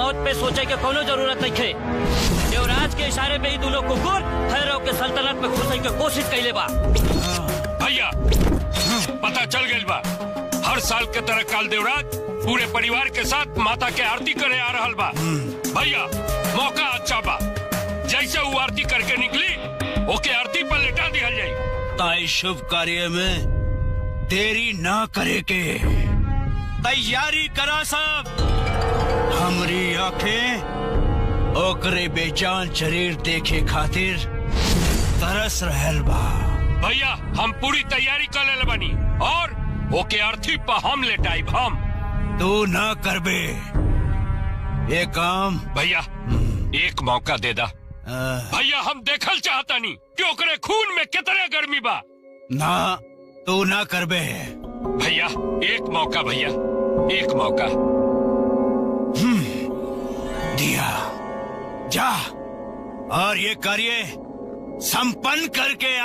मौत पे सोचे के कोनो जरूरत नहीं थे। देवराज के इशारे पे ही दोनों कुकुर भैरव के सल्तनत में घुसे के कोशिश कैले बा। भैया पता चल गई बा, हर साल के तरह काल देवराज पूरे परिवार के साथ माता के आरती करे आ रहल बा। भैया मौका अच्छा बा, जैसे वो आरती करके निकली ओके आरती पर लेटा दिया जाये। ताई शुभ कार्य में देरी ना करे के तैयारी करा सब। हमारी आंखें ओकरे बेजान शरीर देखे खातिर तरस रहल बा। भैया हम पूरी तैयारी कर ले बनी और ओके आरती पर हम लेटाई। हम तू ना करबे ये काम। भैया एक मौका दे दा। भैया हम देखल चाहता नहीं कि ओकरे खून में कितने गर्मी बा। ना तू ना करबे। भैया एक मौका, भैया एक मौका। दिया जा और ये कार्य संपन्न करके आ।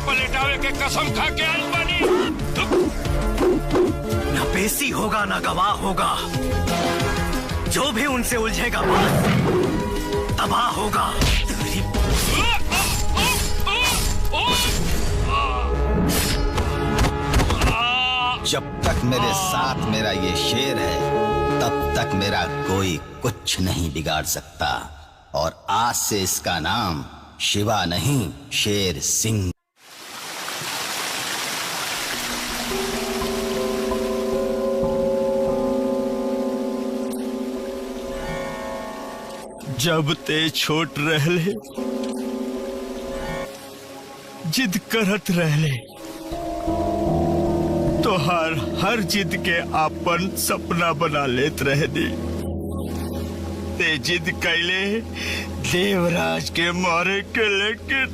पलटावे के कसम खा के आई बनी। न पेशी होगा न गवाह होगा, जो भी उनसे उलझेगा बस तबाह होगा। जब तक मेरे साथ मेरा ये शेर है तब तक मेरा कोई कुछ नहीं बिगाड़ सकता, और आज से इसका नाम शिवा नहीं शेर सिंह। जब ते छोट रहले जिद करत रहले, तो हर जिद के आपन सपना बना लेत रहनी। ते जिद कैले देवराज के मारे के लेकिन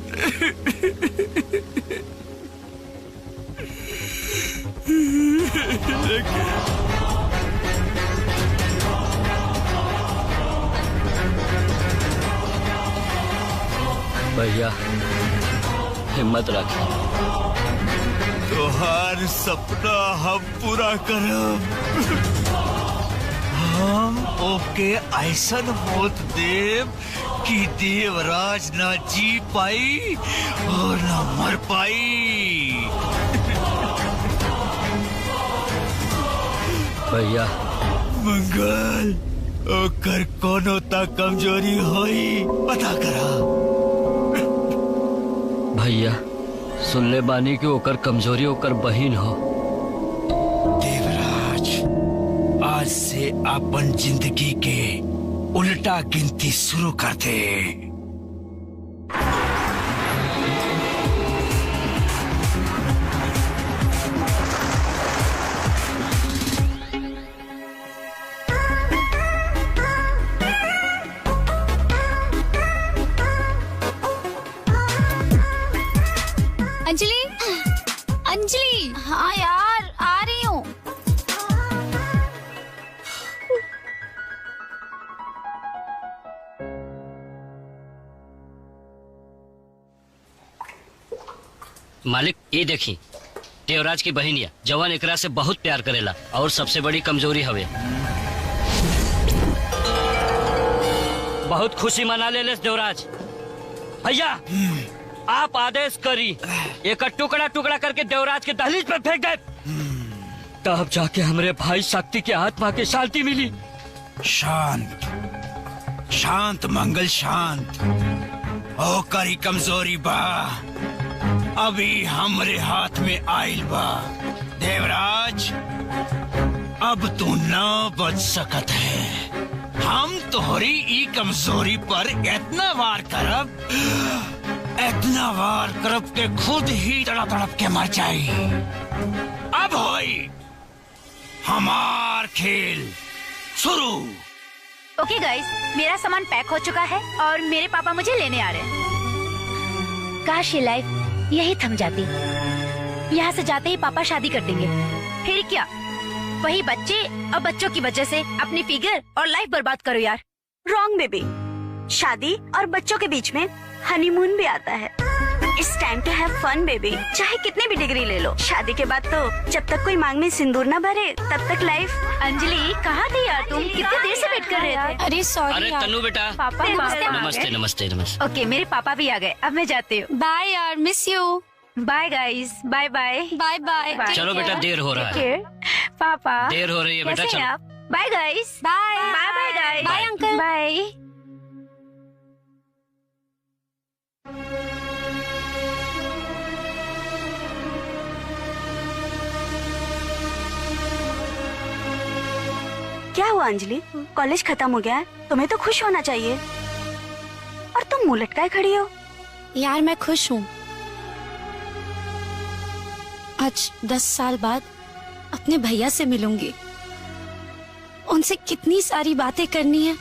भैया हिम्मत रख, तोहार सपना हम पूरा करब। हम ओके ऐसन मौत देव कि देवराज ना जी पाई और ना मर पाई। भैया मंगल ओकर कोनो ता कमजोरी होई पता करा। भैया सुनले बानी कि ओकर कमजोरी ओकर बहिन हो। देवराज, आज से अपन जिंदगी के उल्टा गिनती शुरू कर दे। अंजलि, अंजलि। हाँ यार, आ रही हूँ। मालिक ये देखी, देवराज की बहिनिया जवान एकरा से बहुत प्यार करेला और सबसे बड़ी कमजोरी हवे। बहुत खुशी मना ले लेस देवराज। भैया आप आदेश करी, एक टुकड़ा टुकड़ा करके देवराज के दहलीज पर फेंक दे, तब जाके हमरे भाई शक्ति के आत्मा की शांति मिली। शांत शांत मंगल शांत ओकर ही कमजोरी बा अभी हमरे हाथ में आइल बा। देवराज, अब तू न बच सकत है। हम तोहरी ई कमजोरी पर इतना वार करब के खुद ही तड़प तड़प के मर जाई। अब होई हमार खेल शुरू। ओके गाइस, मेरा सामान पैक हो चुका है और मेरे पापा मुझे लेने आ रहे हैं। काश ये लाइफ यही थम जाती। यहाँ से जाते ही पापा शादी कर देंगे, फिर क्या वही बच्चे और बच्चों की वजह से अपनी फिगर और लाइफ बर्बाद करो यार। रॉन्ग बेबी, शादी और बच्चों के बीच में हनीमून भी आता है। It's time to have fun baby. चाहे कितने भी डिग्री ले लो, शादी के बाद तो जब तक कोई मांग में सिंदूर न भरे तब तक लाइफ। अंजलि कहाँ थी यार तुम? कितनी देर से वेट कर रहे थे। अरे सॉरी अरे तन्नू बेटा, पापा नमस्ते नमस्ते नमस्ते। ओके, मेरे पापा भी आ गए, अब मैं जाती हूँ। बाय यार, miss you. Bye guys, bye bye bye bye. चलो बेटा, देर हो रहा है। पापा देर हो रही है बेटा, चलो। Bye guys, bye bye bye guys, bye uncle, bye. क्या हुआ अंजलि? कॉलेज खत्म हो गया है, तुम्हें तो खुश होना चाहिए। और तुम मुंह लटकाए खड़ी हो। यार मैं खुश हूँ। आज 10 साल बाद अपने भैया से मिलूंगी। उनसे कितनी सारी बातें करनी है,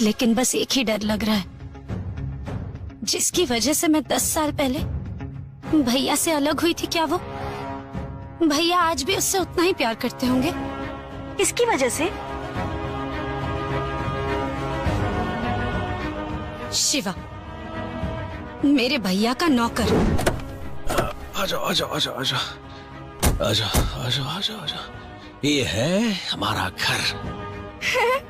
लेकिन बस एक ही डर लग रहा है, जिसकी वजह से मैं 10 साल पहले भैया से अलग हुई थी। क्या वो भैया आज भी उससे उतना ही प्यार करते होंगे? किसकी वजह से? शिवा, मेरे भैया का नौकर। आजा आजा आजा आजा आजा आजा आजा आजा, ये है हमारा घर।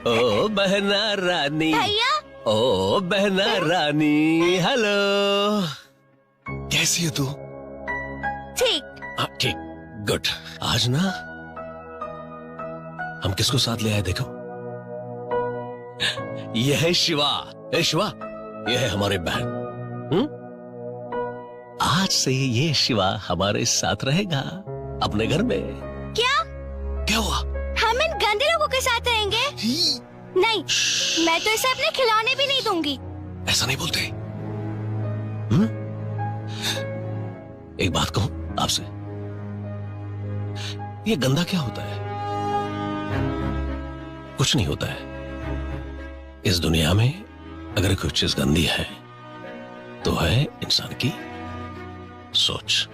ओ बहना रानी, भैया। ओ बहना रानी, हेलो। कैसी है तू? ठीक। हाँ ठीक, गुड। आज ना हम किसको साथ ले आए देखो। ये है शिवा। ए शिवा, ये है हमारी बहन। आज से ये शिवा हमारे साथ रहेगा अपने घर में। क्या हुआ? हम इन गंदे लोगों के साथ रहेंगे? नहीं, मैं तो इसे अपने खिलौने भी नहीं दूंगी। ऐसा नहीं बोलते। एक बात कहूं आपसे, ये गंदा क्या होता है? कुछ नहीं होता है। इस दुनिया में अगर कोई चीज गंदी है तो है इंसान की सोच।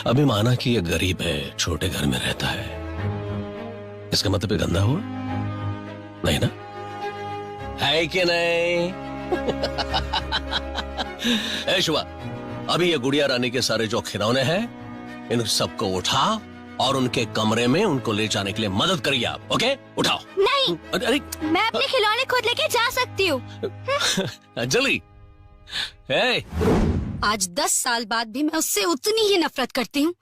अभी माना कि ये गरीब है, छोटे घर में रहता है, इसका मतलब ये गंदा हुआ? नहीं ना? है कि नहीं? ए शिवा, अभी ये गुड़िया रानी के सारे जो खिलौने हैं, इन सबको उठा और उनके कमरे में उनको ले जाने के लिए मदद करिए आप। ओके, उठाओ। नहीं, अरे मैं अपने खिलौने खुद लेके जा सकती हूँ। अंजलि, आज 10 साल बाद भी मैं उससे उतनी ही नफरत करती हूँ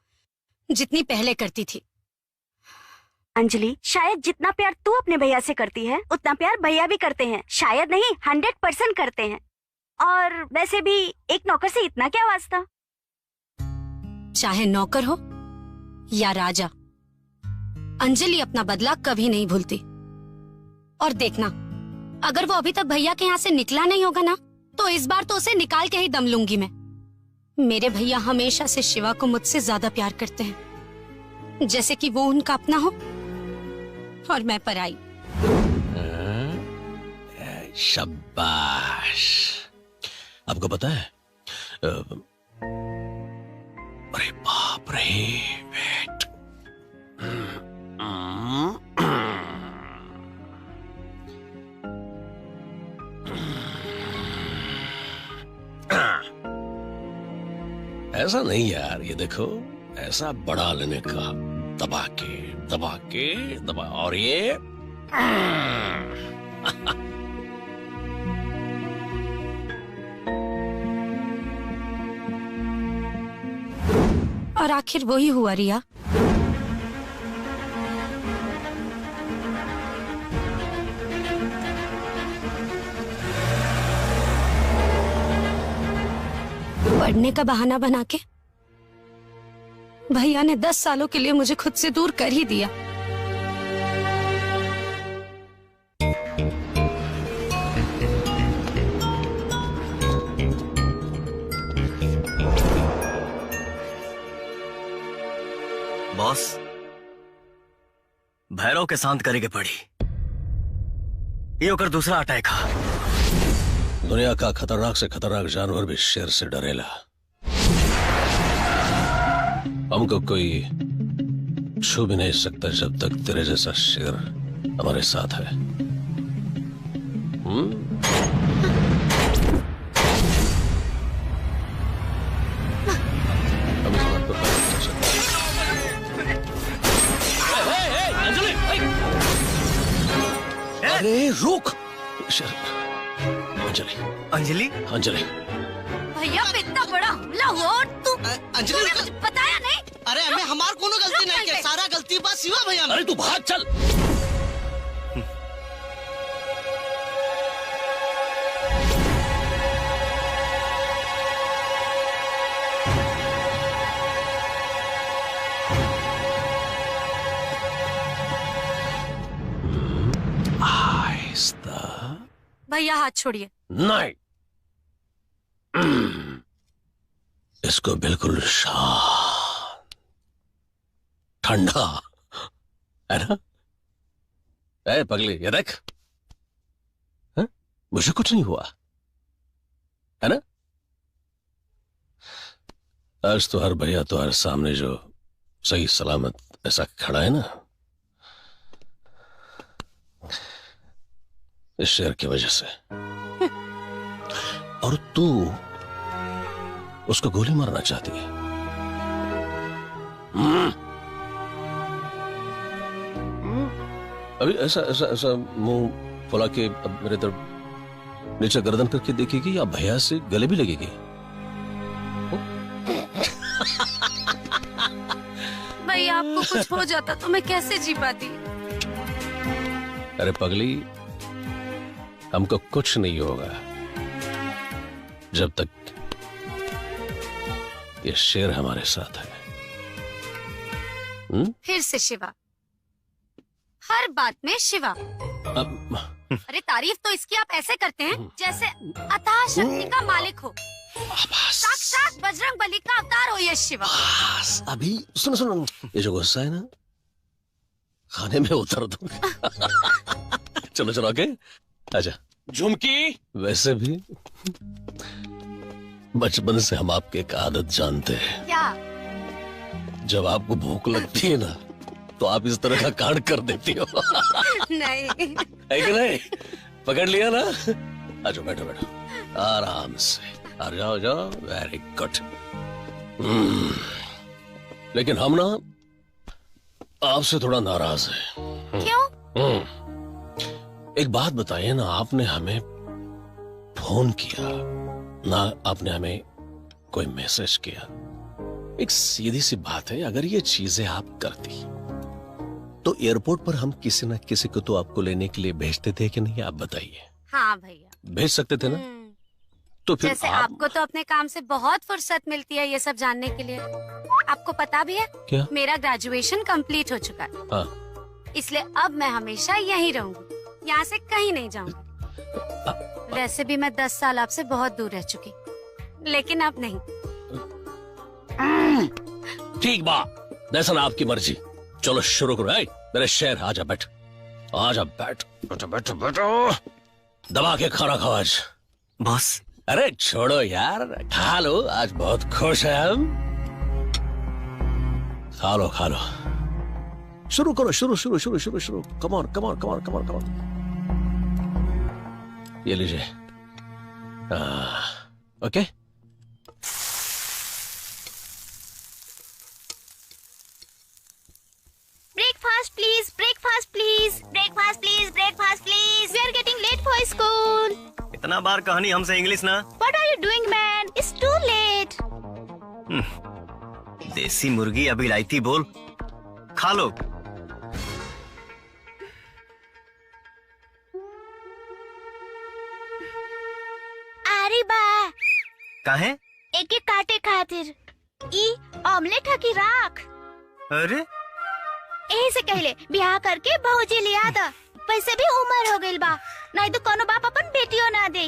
जितनी पहले करती थी। अंजलि, शायद जितना प्यार तू अपने भैया से करती है उतना प्यार भैया भी करते हैं। शायद नहीं, 100% करते हैं। और वैसे भी एक नौकर से इतना क्या वास्ता। चाहे नौकर हो या राजा, अंजलि अपना बदला कभी नहीं भूलती। और देखना, अगर वो अभी तक भैया के यहाँ से निकला नहीं होगा ना, तो इस बार तो उसे निकाल के ही दम लूंगी मैं। मेरे भैया हमेशा से शिवा को मुझसे ज्यादा प्यार करते हैं, जैसे कि वो उनका अपना हो और मैं पराई। शाबाश। आपको पता है, अरे बाप रे, वेट। ऐसा नहीं यार, ये देखो, ऐसा बढ़ा लेने का, दबा के, और ये और आखिर वही हुआ रिया। पढ़ने का बहाना बना के भैया ने 10 सालों के लिए मुझे खुद से दूर कर ही दिया। बॉस, भैरव के शांत करे के पड़ी। ये होकर दूसरा अटैक हा। दुनिया का खतरनाक से खतरनाक जानवर भी शेर से डरेला। हमको कोई छू भी नहीं सकता जब तक तेरे जैसा शेर हमारे साथ है। अरे रुक अंजलि, अंजलि, अंजलि, भैया पे इतना बड़ा हमला हुआ और अंजलि मुझे बताया नहीं। अरे हमें हमार कोनो गलती नहीं के, सारा गलती बस शिवा भैया। अरे तू भाग चल। भैया हाथ छोड़िए। नहीं, इसको बिल्कुल शांत, ठंडा, है ना? ए पगली, ये देख, मुझे कुछ नहीं हुआ, है ना? आज तो हर भैया तो हर सामने जो सही सलामत ऐसा खड़ा है ना, इस शेर की वजह से। और तू उसको गोली मारना चाहती है। अभी ऐसा ऐसा ऐसा मुंह फुला के अब मेरे तरफ नीचे गर्दन करके देखेगी या भैया से गले भी लगेगी? भैया आपको कुछ हो जाता तो मैं कैसे जी पाती? अरे पगली, हमको कुछ नहीं होगा जब तक ये शेर हमारे साथ है। फिर से शिवा, हर बात में शिवा। अरे तारीफ तो इसकी आप ऐसे करते हैं जैसे अथाह शक्ति का मालिक हो, साक्षात बजरंग बली का अवतार हो ये शिवा। अभी सुनो सुनो, ये जो गुस्सा है ना, खाने में उतर दो। चलो चलो आगे आजा। झुमकी, वैसे भी बचपन से हम आपके एक आदत जानते हैं। क्या? जब आपको भूख लगती है ना, तो आप इस तरह का कांड कर देती हो। नहीं है कि नहीं? पकड़ लिया ना? आजो, बैठो बैठो आराम से, आ जाओ जाओ, वेरी गुड। लेकिन हम ना आपसे थोड़ा नाराज हैं। क्यों? एक बात बताइए ना, आपने हमें फोन किया ना, आपने हमें कोई मैसेज किया। एक सीधी सी बात है, अगर ये चीजें आप करती तो एयरपोर्ट पर हम किसी न किसी को तो आपको लेने के लिए भेजते थे कि नहीं, आप बताइए। हाँ भैया, भेज सकते थे ना? तो फिर जैसे आपको तो अपने काम से बहुत फुर्सत मिलती है ये सब जानने के लिए। आपको पता भी है क्या? मेरा ग्रेजुएशन कंप्लीट हो चुका है। हाँ। इसलिए अब मैं हमेशा यहीं रहूंगी, यहाँ से कहीं नहीं जाऊंगी। वैसे भी मैं 10 साल आपसे बहुत दूर रह चुकी, लेकिन अब नहीं। ठीक बात, दर्शन आपकी मर्जी। चलो शुरू करो। मेरे शेर, आजा बैठ, आजा बैठ, बैठो बैठो बैठो, दबा के खाना खाओ आज। बॉस। अरे छोड़ो यार, खा लो, आज बहुत खुश है हम। खा लो खा लो, शुरू करो, शुरू शुरू शुरू शुरू शुरू। Come on come on come on come on come on. ये लीजिए। Okay. Breakfast please, breakfast please, breakfast please, breakfast please. We are getting late for school. इतना बार कहानी हमसे इंग्लिश ना। What are you doing, man? It's too late. देसी मुर्गी अभी इलायती बोल, खा लो। अरे बा काहे? एक एक काटे खातिर ई ऑमलेट की राख। अरे यही से कहले ब्याह करके भौजी लिया था। वैसे भी उम्र हो गई बा, नहीं तो कोनो बाप अपन बेटियों ना दे।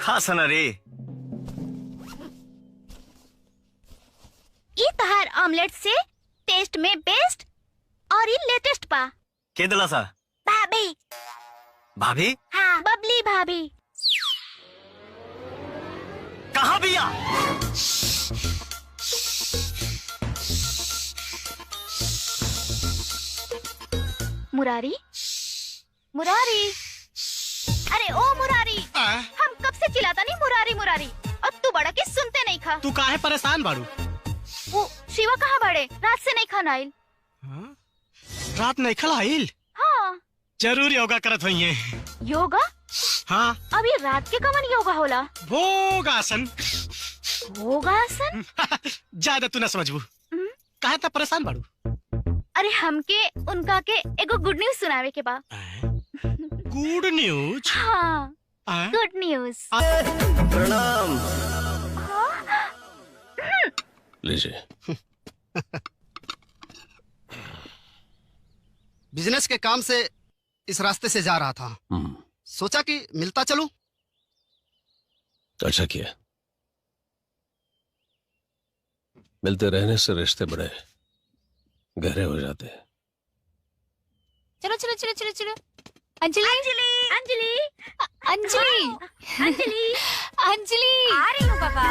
खास ना रे। ई तहार ऑमलेट से टेस्ट में बेस्ट और ई लेटेस्ट पा। के दिला सा? भाभी। भाभी? हाँ, बबली भाभी। कहाँ बिया? मुरारी, मुरारी, अरे ओ मुरारी, हम कब से चिल्लाता नहीं मुरारी मुरारी, और तू बड़ा के सुनते नहीं खा। तू काहे परेशान बाड़ू? वो शिवा कहाँ बड़े? रात से नहीं खाना आइल। रात नहीं खलाइल? हाँ। जरूर योगा करत हुई है। योगा? हाँ। अभी रात के कमन योगा होला? भोगासन। भोगासन? ज्यादा तू न समझबू। काहे ता परेशान बाड़ू? अरे हमके उनका के एगो गुड न्यूज सुनावे के बा। Good news? हाँ, गुड न्यूज। प्रणाम। लीजिए। बिजनेस के काम से इस रास्ते से जा रहा था, सोचा कि मिलता चलूं। अच्छा किया, मिलते रहने से रिश्ते बड़े गहरे हो जाते हैं। चलो चलो चलो चलो चलो। अंजलि अंजलि अंजलि अंजलि अंजलि अंजलि आ रही हूँ पापा।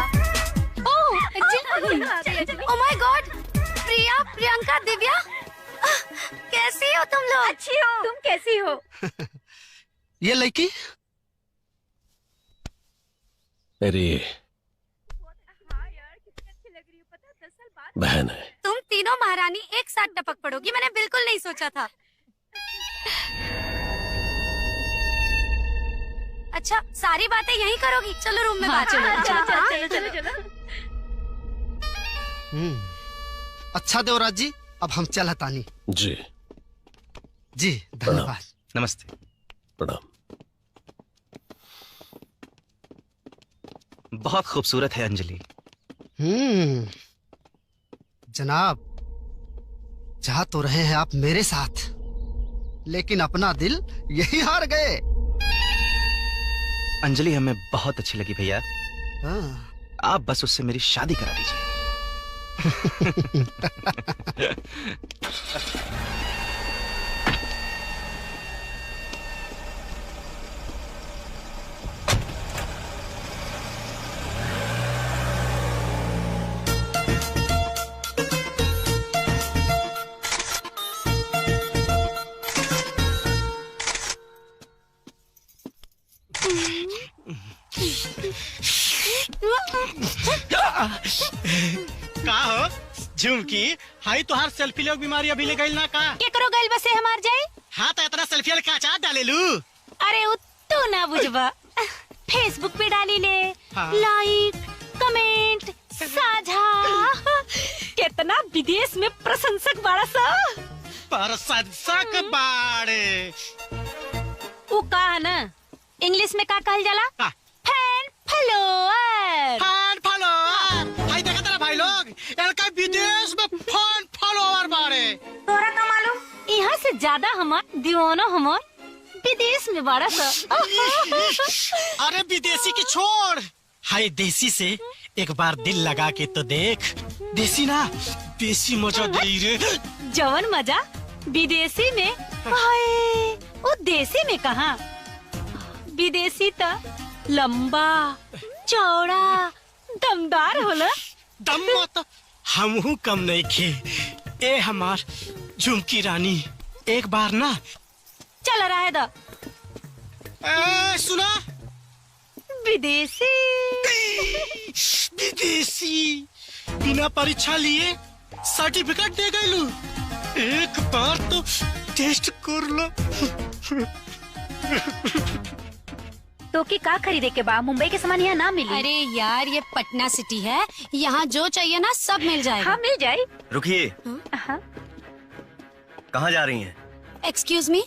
ओह अंजलि, ओह माय गॉड, प्रिया, प्रियंका, दिव्या, कैसी हो तुम लोग? अच्छी हो, तुम कैसी हो? ये लड़की मेरी बहन है। तुम तीनों महारानी एक साथ टपक पड़ोगी, मैंने बिल्कुल नहीं सोचा था। अच्छा, सारी बातें यहीं करोगी? चलो रूम में बात चलो चलो चलो चलो। अच्छा देवराज जी, अब हम चलतानी। जी जी, धन्यवाद। नमस्ते। प्रणाम। बहुत खूबसूरत है अंजलि। जनाब, जा तो रहे हैं आप मेरे साथ, लेकिन अपना दिल यही हार गए। अंजलि हमें बहुत अच्छी लगी भैया। हाँ। आप बस उससे मेरी शादी करा दीजिए। का हो झुमकी, हाई तुहार सेल्फी लोग बीमारी अभी ले गई ना का? क्या करो गइल बसे हमार जाए? हाँ तो इतना सेल्फी का चाट डाले लू। अरे तू ना बुझबा, फेसबुक पे डाली ले, हाँ। लाइक, कमेंट, साझा, कितना विदेश में प्रशंसक बाड़ा सा। प्रशंसक बाड़े वो का है ना, इंग्लिश में का कहल जाला? Fan follower. Fan follower. हाय देखा तेरा भाई लोग, इनका विदेश में फैन फॉलोअर बाड़े। तोरा का मालूम? यहाँ से ज्यादा हमार दीवाना हमार विदेश में बाड़ा सा। अरे विदेशी की छोड़, हाय देसी से एक बार दिल लगा के तो देख। देसी ना देसी मजा दे रे। जवन मजा विदेशी में, हाय वो देसी में कहा। विदेशी तो लंबा चौड़ा दमदार होला। दम मत हमहू कम नहीं खे। ए हमार झुमकी रानी, एक बार ना चल रहा है दा। सुना, विदेशी विदेशी बिना परीक्षा लिए सर्टिफिकेट दे गयलू। एक बार तो टेस्ट कर लो। तो की का खरीदे के बाद मुंबई के सामान यहाँ ना मिली? अरे यार ये पटना सिटी है, यहाँ जो चाहिए ना सब मिल जाएगा। हाँ मिल जाए। रुकिए, हाँ? कहाँ जा रही हैं? एक्सक्यूज मी,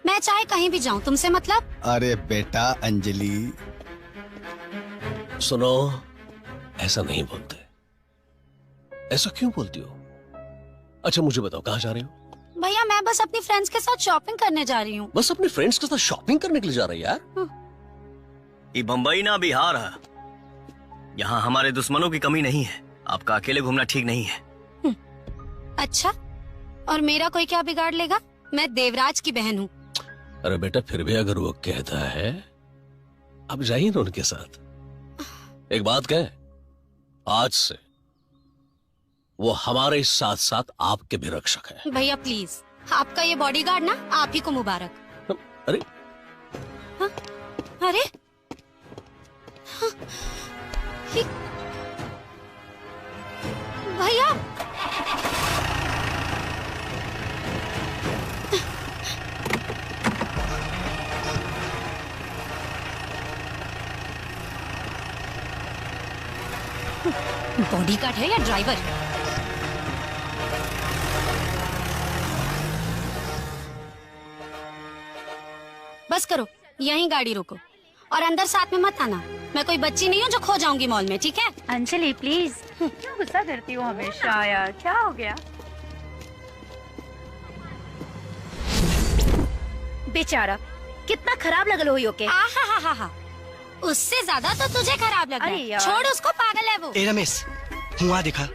मैं चाहे कहीं भी जाऊँ, तुमसे मतलब? अरे बेटा अंजलि, सुनो, ऐसा नहीं बोलते। ऐसा क्यों बोलती हो? अच्छा मुझे बताओ, कहाँ जा रही हो? भैया मैं बस अपनी फ्रेंड्स के साथ शॉपिंग करने जा रही हूँ। बस अपने फ्रेंड्स के साथ शॉपिंग करने के लिए जा रही है यार? ये बम्बई ना बिहार है, यहाँ हमारे दुश्मनों की कमी नहीं है। आपका अकेले घूमना ठीक नहीं है। अच्छा, और मेरा कोई क्या बिगाड़ लेगा? मैं देवराज की बहन हूँ। अरे बेटा फिर भी अगर वो कहता है, अब जाइए ना उनके साथ। एक बात कहे, आज से वो हमारे साथ साथ आपके भी रक्षक है। भैया प्लीज, आपका ये बॉडीगार्ड ना आप ही को मुबारक। अरे हाँ? अरे हाँ? भैया बॉडीगार्ड है या ड्राइवर? बस करो, यहीं गाड़ी रोको और अंदर साथ में मत आना। मैं कोई बच्ची नहीं हूँ जो खो जाऊंगी मॉल में, ठीक है? अंजलि प्लीज, क्यों गुस्सा करती हो हमेशा यार, क्या हो गया? बेचारा कितना खराब लगल हो योके। हा। उससे ज्यादा तो तुझे खराब लग रहा है। छोड़ उसको, पागल है वो। ए रमेश, हुआ देखा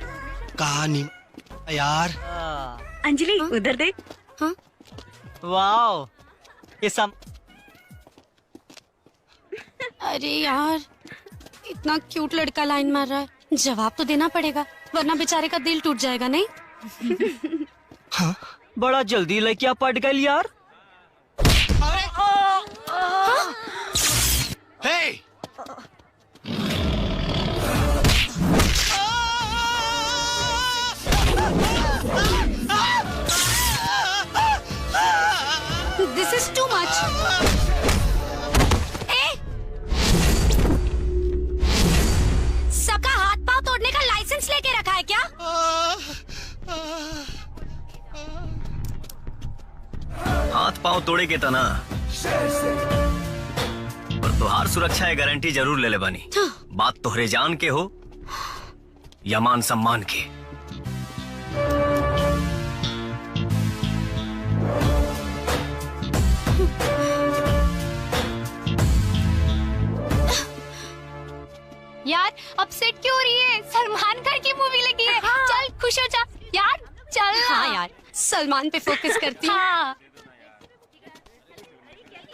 कहानी यार। अंजलि उधर देख। हाँ? वाओ, ये सब। अरे यार, इतना क्यूट लड़का लाइन मार रहा है, जवाब तो देना पड़ेगा वरना बेचारे का दिल टूट जाएगा। नहीं? हाँ? बड़ा जल्दी लड़कियां पट गई यार। हे! This is too much. सबका हाथ पांव तोड़ने का लाइसेंस लेके रखा है क्या? हाथ पांव तोड़े के तना, पर तुहार सुरक्षा है गारंटी जरूर ले ले बानी। बात तोहरे जान के हो या मान सम्मान के। यार अपसेट क्यों हो रही है? सलमान खान की मूवी लगी है। हाँ। चल खुश हो जा यार, चल। हाँ यार, सलमान पे फोकस करती हूँ। हाँ।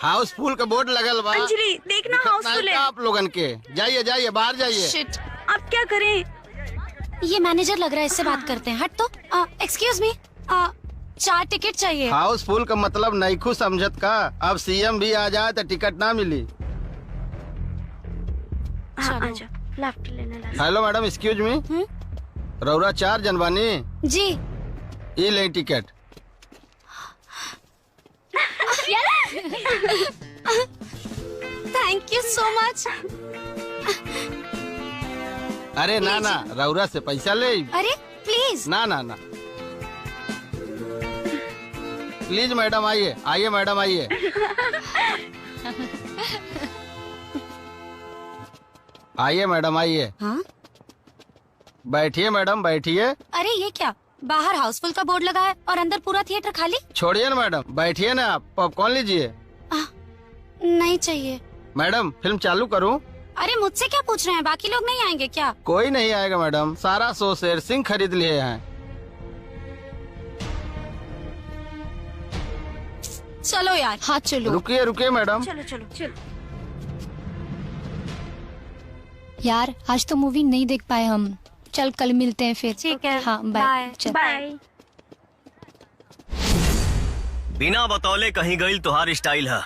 हाउसफुल का बोर्ड लगल बा। अंजलि देखना, हाउसफुल है। आप लोगन के जाइए जाइए, बाहर जाइए। शिट, अब क्या करें? ये मैनेजर लग रहा है, इससे बात करते हैं। हट तो। एक्सक्यूज मी, 4 टिकट चाहिए। हाउसफुल का मतलब नहीं खुश समझत का। अब सीएम भी आ जाए तो टिकट ना मिली। हाँ, आजा, लेफ्ट लेना। हेलो मैडम, एक्सक्यूज मी, रौरा 4 जनवानी जी। ये ले ticket. Thank you so much. अरे ना ना, रौरा से पैसा ले। अरे प्लीज। ना ना ना, प्लीज मैडम आइए, आइए मैडम आइए। आइए मैडम आइए। हाँ? बैठिए मैडम बैठिए। अरे ये क्या, बाहर हाउसफुल का बोर्ड लगा है और अंदर पूरा थिएटर खाली। छोड़िए ना मैडम, बैठिए ना, आप पॉपकॉर्न लीजिए। नहीं चाहिए। मैडम फिल्म चालू करूं? अरे मुझसे क्या पूछ रहे हैं, बाकी लोग नहीं आएंगे क्या? कोई नहीं आएगा मैडम, सारा शो शेर सिंह खरीद लिए हैं। चलो यार। हाँ चलो। रुकिए रुकिए मैडम। चलो चलो चलो। यार आज तो मूवी नहीं देख पाए हम, चल कल मिलते हैं फिर। ठीक है। हाँ बाय। बाय। बिना बतौले कहीं गईल तुहार स्टाइल है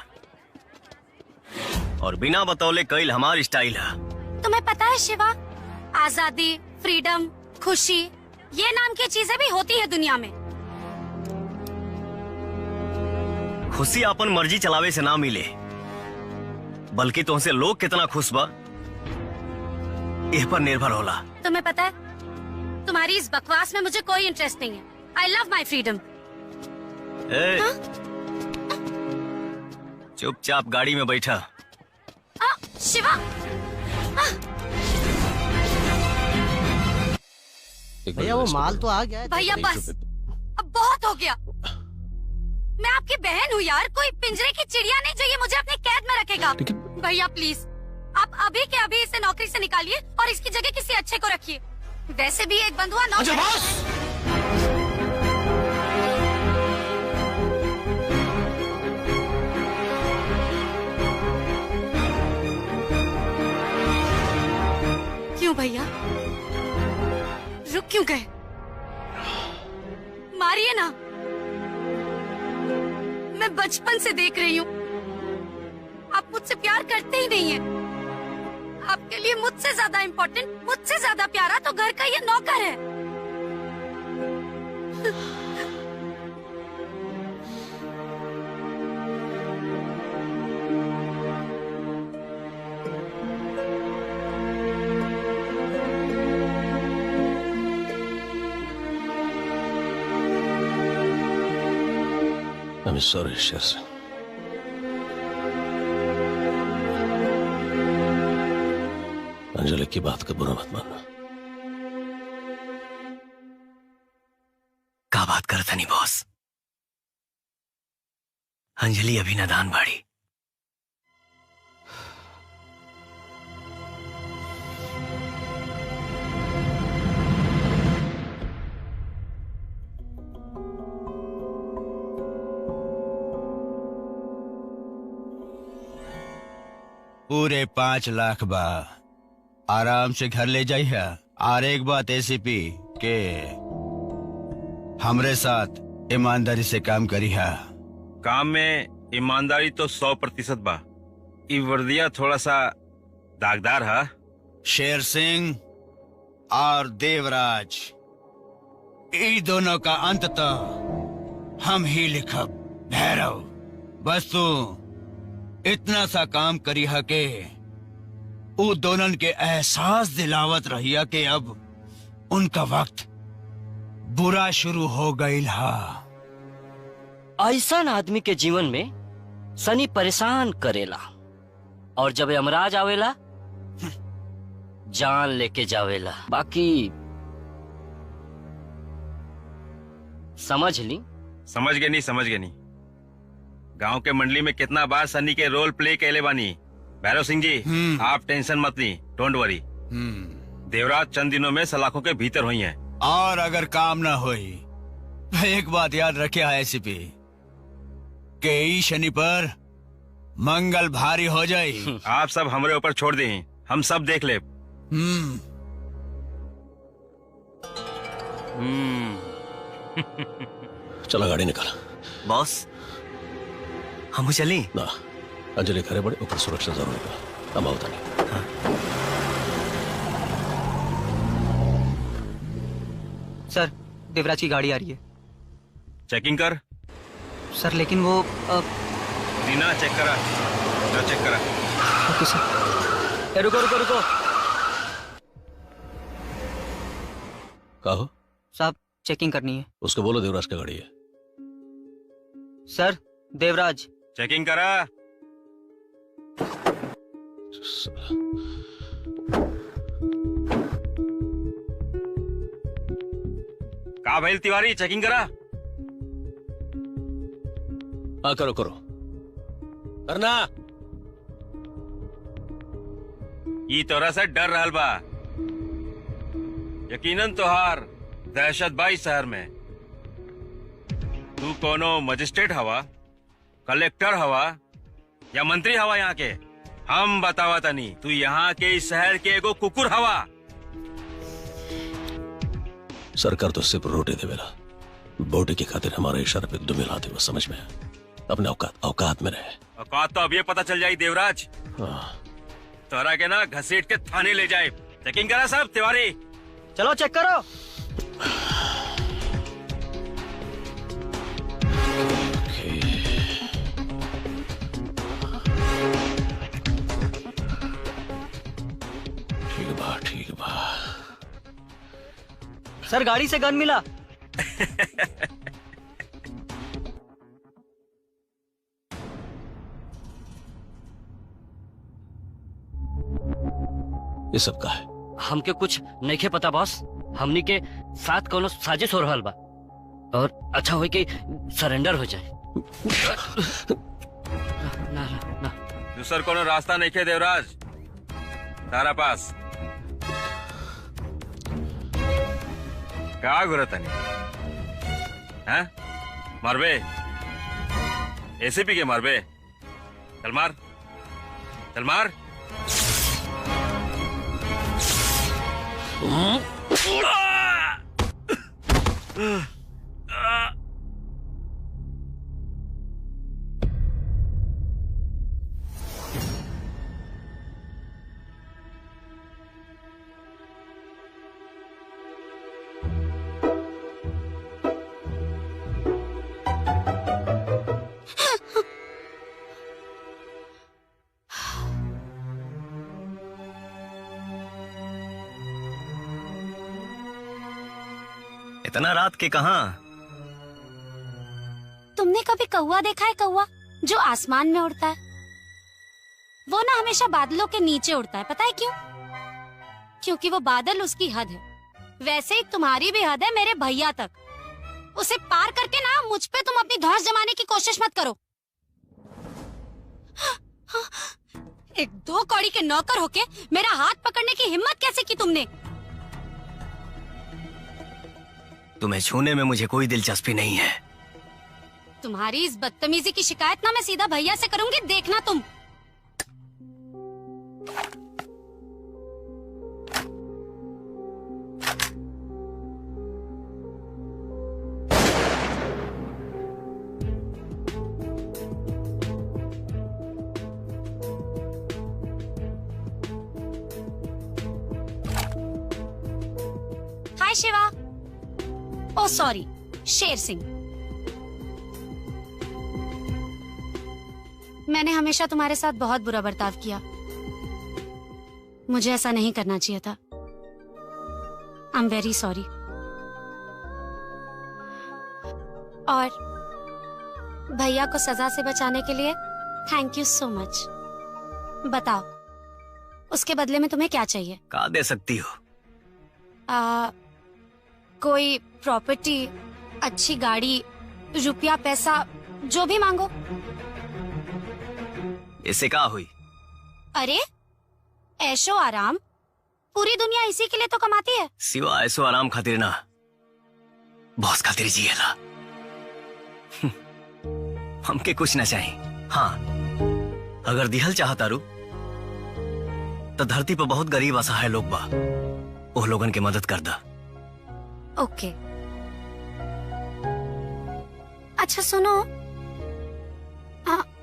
और बिना बतौले कईल हमार स्टाइल है। तुम्हें पता है शिवा, आजादी, फ्रीडम, खुशी, ये नाम की चीजें भी होती है दुनिया में। खुशी अपन मर्जी चलावे से ना मिले, बल्कि तुमसे लोग कितना खुश बा इस पर निर्भर होला। तुम्हें पता है, तुम्हारी इस बकवास में मुझे कोई इंटरेस्ट नहीं है। I love my freedom. चुपचाप गाड़ी में बैठा। शिवा। भैया वो माल तो आ गया है। भैया बस, अब बहुत हो गया। मैं आपकी बहन हूँ यार, कोई पिंजरे की चिड़िया नहीं जो ये मुझे अपने कैद में रखेगा। भैया प्लीज, आप अभी के अभी इसे नौकरी से निकालिए और इसकी जगह किसी अच्छे को रखिए। वैसे भी एक बंधुआ नौकर। क्यों भैया, रुक क्यों गए? मारिए ना। मैं बचपन से देख रही हूँ, आप मुझसे प्यार करते ही नहीं हैं। आपके लिए मुझसे ज्यादा इम्पोर्टेंट, मुझसे ज्यादा प्यारा तो घर का ये नौकर है। I'm sorry, Sher Singh. अंजलि की बात का बुरा मत मानना। का बात करता नहीं बॉस, अंजलि अभी नादान बाड़ी। पूरे 5 लाख बा, आराम से घर ले जाइए। और एक बात एसीपी के हमरे साथ ईमानदारी से काम करिए। काम में ईमानदारी तो 100% बा। ई वर्दिया थोड़ा सा दागदार है। शेर सिंह और देवराज, ई दोनों का अंत तो हम ही लिखब। भैरव, बस तू इतना सा काम करी है के उ दोनों के एहसास दिलावत रहिया कि अब उनका वक्त बुरा शुरू हो गई हा। ऐसा आदमी के जीवन में सनी परेशान करेला और जब यमराज आवेला जान लेके जावेला। बाकी समझ ली। समझ गए नहीं। गांव के मंडली में कितना बार सनी के रोल प्ले कैले बानी। भैरव सिंह जी, आप टेंशन मत ली, डोंट वरी। देवराज चंद दिनों में सलाखों के भीतर हुई हैं। और अगर काम ना हुई तो एक बात याद रखे एसीपी के ई शनि पर मंगल भारी हो जाए। आप सब हमारे ऊपर छोड़ दें, हम सब देख ले। चला गाड़ी निकाल। बॉस हम चली ना, अंजलि घरे बड़े ऊपर सुरक्षा जरूरी है। हम आवता नहीं। हाँ। सर, देवराज की गाड़ी आ रही है। चेकिंग कर। सर लेकिन वो रीना चेक करा। Okay sir. रुको। कहो साहब चेकिंग करनी है। उसको बोलो देवराज का गाड़ी है। सर देवराज। चेकिंग करा। का भइल तिवारी, चेकिंग करा। हाँ करो करो करना। ई तोरा से डर रहल बा, यकीनन तोहार दहशत बाई शहर में। तू कोनो मजिस्ट्रेट हवा, कलेक्टर हवा या मंत्री हवा यहाँ के? हम बतावा तनी, तू यहाँ के इस शहर के एगो कुकुर हवा। सरकार तो सिर्फ रोटी देवेला, बोटी की खातिर हमारे इशारे पे दुम हिलाते हुए, समझ में? अपने औकात में रहे। औकात तो अब ये पता चल जाई देवराज। तोरा के ना घसीट के थाने ले जाए। चेकिंग करा सब तिवारी। चलो चेक करो। ठीक बा। सर गाड़ी से गन मिला। ये सब का है? हमके कुछ नहीं के पता बॉस। हमनी के साथ कोनो साजिश हो रहल बा और अच्छा हो कि सरेंडर हो जाए। ना ना ना दूसर कोनो रास्ता नहीं खे देवराज तारा पास। का गुरतनी हैं? मारबे? एसीपी के मारबे? चल मार, चल मार। इतना रात के कहाँ? तुमने कभी कौवा देखा है? कौवा जो आसमान में उड़ता है, वो ना हमेशा बादलों के नीचे उड़ता है। पता है क्यों? क्योंकि वो बादल उसकी हद है। वैसे ही तुम्हारी भी हद है मेरे भैया तक। उसे पार करके ना मुझ पे तुम अपनी धौंस जमाने की कोशिश मत करो। एक दो कौड़ी के नौकर होके मेरा हाथ पकड़ने की हिम्मत कैसे की तुमने? तुम्हें छूने में मुझे कोई दिलचस्पी नहीं है। तुम्हारी इस बदतमीजी की शिकायत ना मैं सीधा भैया से करूंगी, देखना तुम। हाय शिवा। ओ सॉरी, शेर सिंह। मैंने हमेशा तुम्हारे साथ बहुत बुरा बर्ताव किया। मुझे ऐसा नहीं करना चाहिए था। I am very sorry. और भैया को सजा से बचाने के लिए थैंक यू सो मच। बताओ, उसके बदले में तुम्हें क्या चाहिए? क्या दे सकती हो? कोई प्रॉपर्टी, अच्छी गाड़ी, रुपया, पैसा, जो भी मांगो। इससे क्या हुई? अरे ऐशो आराम पूरी दुनिया इसी के लिए तो कमाती है। सिवा ऐसो आराम खातिर ना, बॉस खातिर जिएला। हमके कुछ ना चाहिए। हाँ, अगर दिहल चाहता रू तो धरती पर बहुत गरीब असहाय लोग बा, वो लोगन के मदद कर दा। ओके। अच्छा सुनो,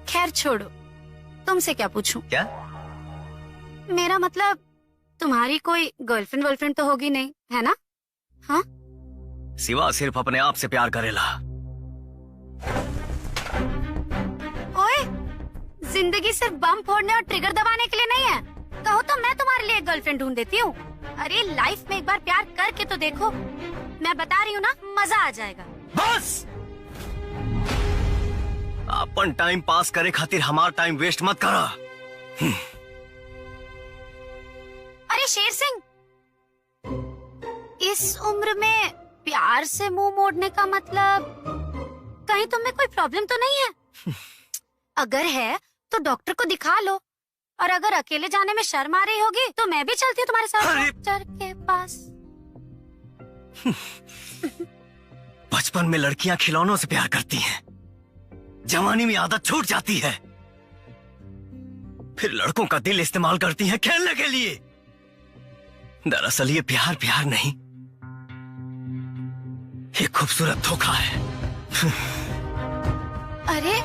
खैर छोड़ो, तुमसे क्या पूछूं? क्या? मेरा मतलब तुम्हारी कोई गर्लफ्रेंड वर्लफ्रेंड तो होगी नहीं, है ना? हाँ? सिवा सिर्फ अपने आप से प्यार करेला। ओए, जिंदगी सिर्फ बम फोड़ने और ट्रिगर दबाने के लिए नहीं है। कहो तो मैं तुम्हारे लिए एक गर्लफ्रेंड ढूंढ देती हूँ। अरे लाइफ में एक बार प्यार करके तो देखो, मैं बता रही हूँ ना, मजा आ जाएगा। बस अपन टाइम पास करे खातिर हमार टाइम वेस्ट मत करा। अरे शेर सिंह, इस उम्र में प्यार से मुंह मोड़ने का मतलब, कहीं तुम्हें कोई प्रॉब्लम तो नहीं है? अगर है तो डॉक्टर को दिखा लो, और अगर अकेले जाने में शर्म आ रही होगी तो मैं भी चलती हूँ तुम्हारे साथ डॉक्टर के पास। बचपन में लड़कियां खिलौनों से प्यार करती हैं, जवानी में आदत छूट जाती है, फिर लड़कों का दिल इस्तेमाल करती हैं खेलने के लिए। दरअसल ये प्यार प्यार नहीं, ये खूबसूरत धोखा है। अरे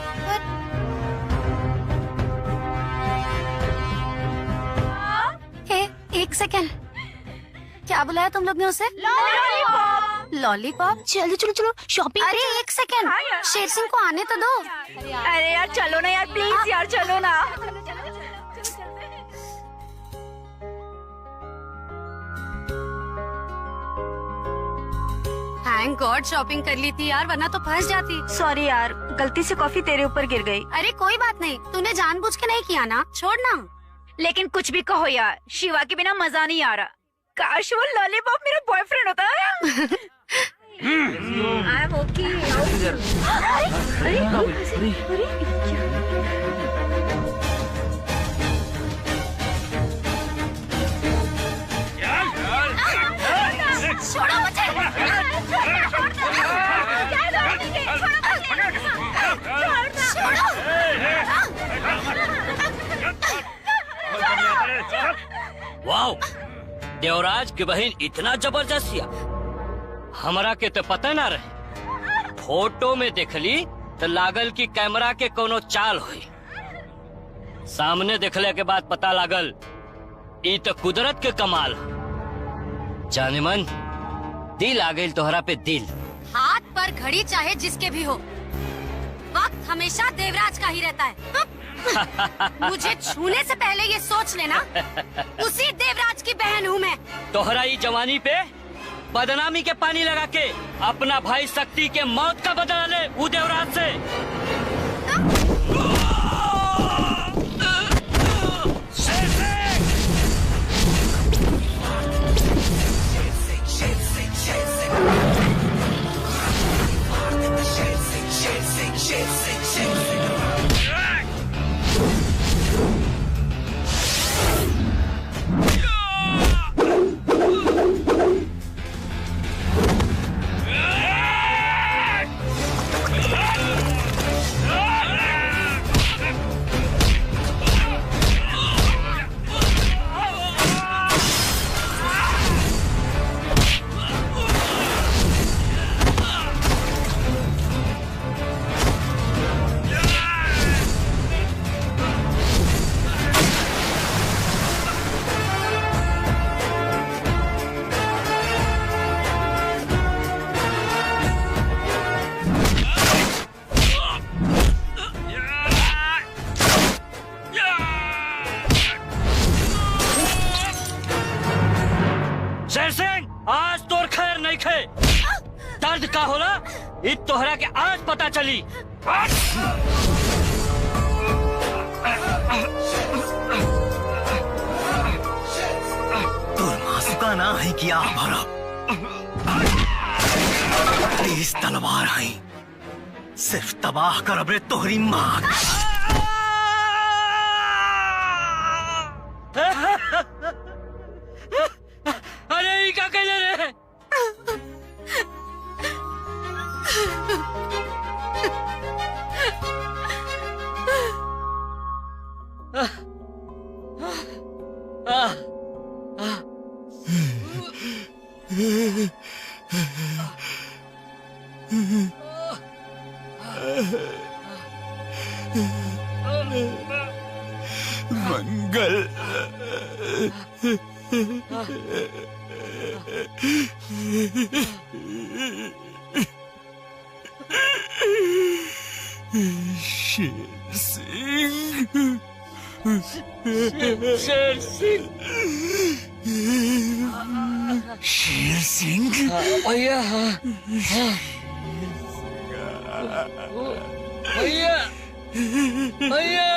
एक सेकेंड, क्या बुलाया तुम लोग ने उसे? लॉलीपॉप। लॉलीपॉप? चलो चलो चलो शॉपिंग। अरे एक सेकेंड, शेर सिंह को आने तो दो। अरे यार चलो ना यार, प्लीज यार चलो ना। थैंक गॉड शॉपिंग कर ली थी यार, वरना तो फंस जाती। सॉरी यार, गलती से कॉफी तेरे ऊपर गिर गई। अरे कोई बात नहीं, तूने जानबूझ के नहीं किया ना, छोड़ना। लेकिन कुछ भी कहो यार, शिवा के बिना मजा नहीं आ रहा। काश वो लॉलीपॉप मेरा बॉयफ्रेंड होता है। I'm okay. छोड़ो मुझे। वाओ, देवराज की बहन इतना जबरदस्त या हमरा के तो पता ना रहे। फोटो में देखली तो लागल की कैमरा के कोनो चाल हुई, सामने देखले के बाद पता लागल ई तो कुदरत के कमाल। जाने मन दिल आ गई तोहरा पे दिल। हाथ पर घड़ी चाहे जिसके भी हो, वक्त हमेशा देवराज का ही रहता है। मुझे छूने से पहले ये सोच लेना, उसी देवराज की बहन हूँ मैं। तोहरा ई जवानी पे बदनामी के पानी लगा के अपना भाई शक्ति के मौत का बदला ले वो देवराज से। आज तोर खैर नहीं खे। दर्द का होला इ तोहरा के आज पता चली। तोर मासूका ना है किया भरा, तेज तलवार है, सिर्फ तबाह कर अबरे तोहरी माँ। अरे ई का कहले रे? मंगल शेर सिंह, शेर सिंह शेर सिंह भैया हाँ भैया भैया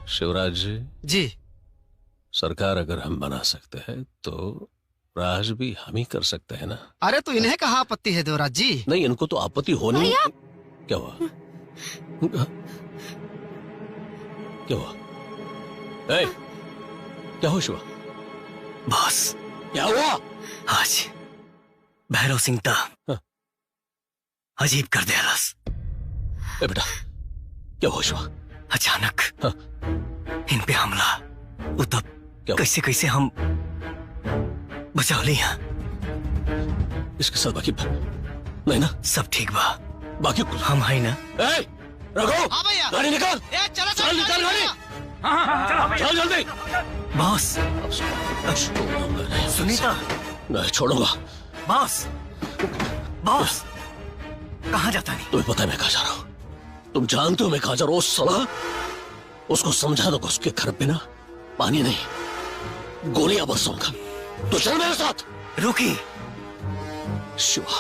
शिवराज जी जी सरकार अगर हम बना सकते हैं तो राज भी हम ही कर सकते हैं ना। अरे तो इन्हें कहाँ आपत्ति है देवराज जी? नहीं, इनको तो आपत्ति होनी। क्या हुआ? क्या हुआ? ए, क्या हुआ शिवा? बॉस क्या हुआ? आज भैरव सिंह था अजीब कर दिया रस। ए बेटा क्या हुआ शिवा? अचानक इन पे हमला। वो तब कैसे कैसे हम बचा लिया। इसके साथ बाकी नहीं ना? सब ठीक बा। बाकी हम है ना? ए, रघु गाड़ी निकाल। चलो चल निकाल गाड़ी। चल जल्दी। बॉस सुनीता नहीं छोड़ूंगा। बॉस बॉस कहाँ जाता नहीं? तुम्हें पता है मैं कहाँ जा रहा हूँ? तुम जानते हो मैं कहाँ जा रहा हूँ? साला उसको समझा दो कि उसके घर पे ना पानी नहीं गोलियां बरसूंगा। तो चल मेरे साथ। रुकी। शिवा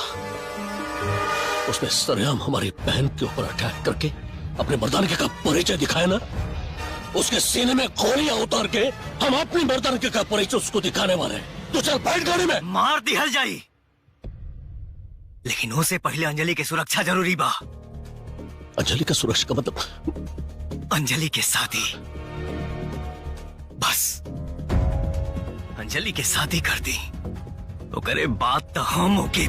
उसने सरेआम हमारी बहन के ऊपर अटैक करके अपने मर्दानगी का परिचय दिखाया ना। उसके सीने में गोलियां उतार के हम अपनी मर्दानगी का परिचय उसको दिखाने वाले हैं। तो चल बैठ गाड़ी में। मार दिहल जाई लेकिन उससे पहले अंजलि की सुरक्षा जरूरी बा। अंजलि का सुरक्षा का मतलब? अंजलि के शादी। बस अंजलि के शादी कर दी तो करे बात तो हम होके।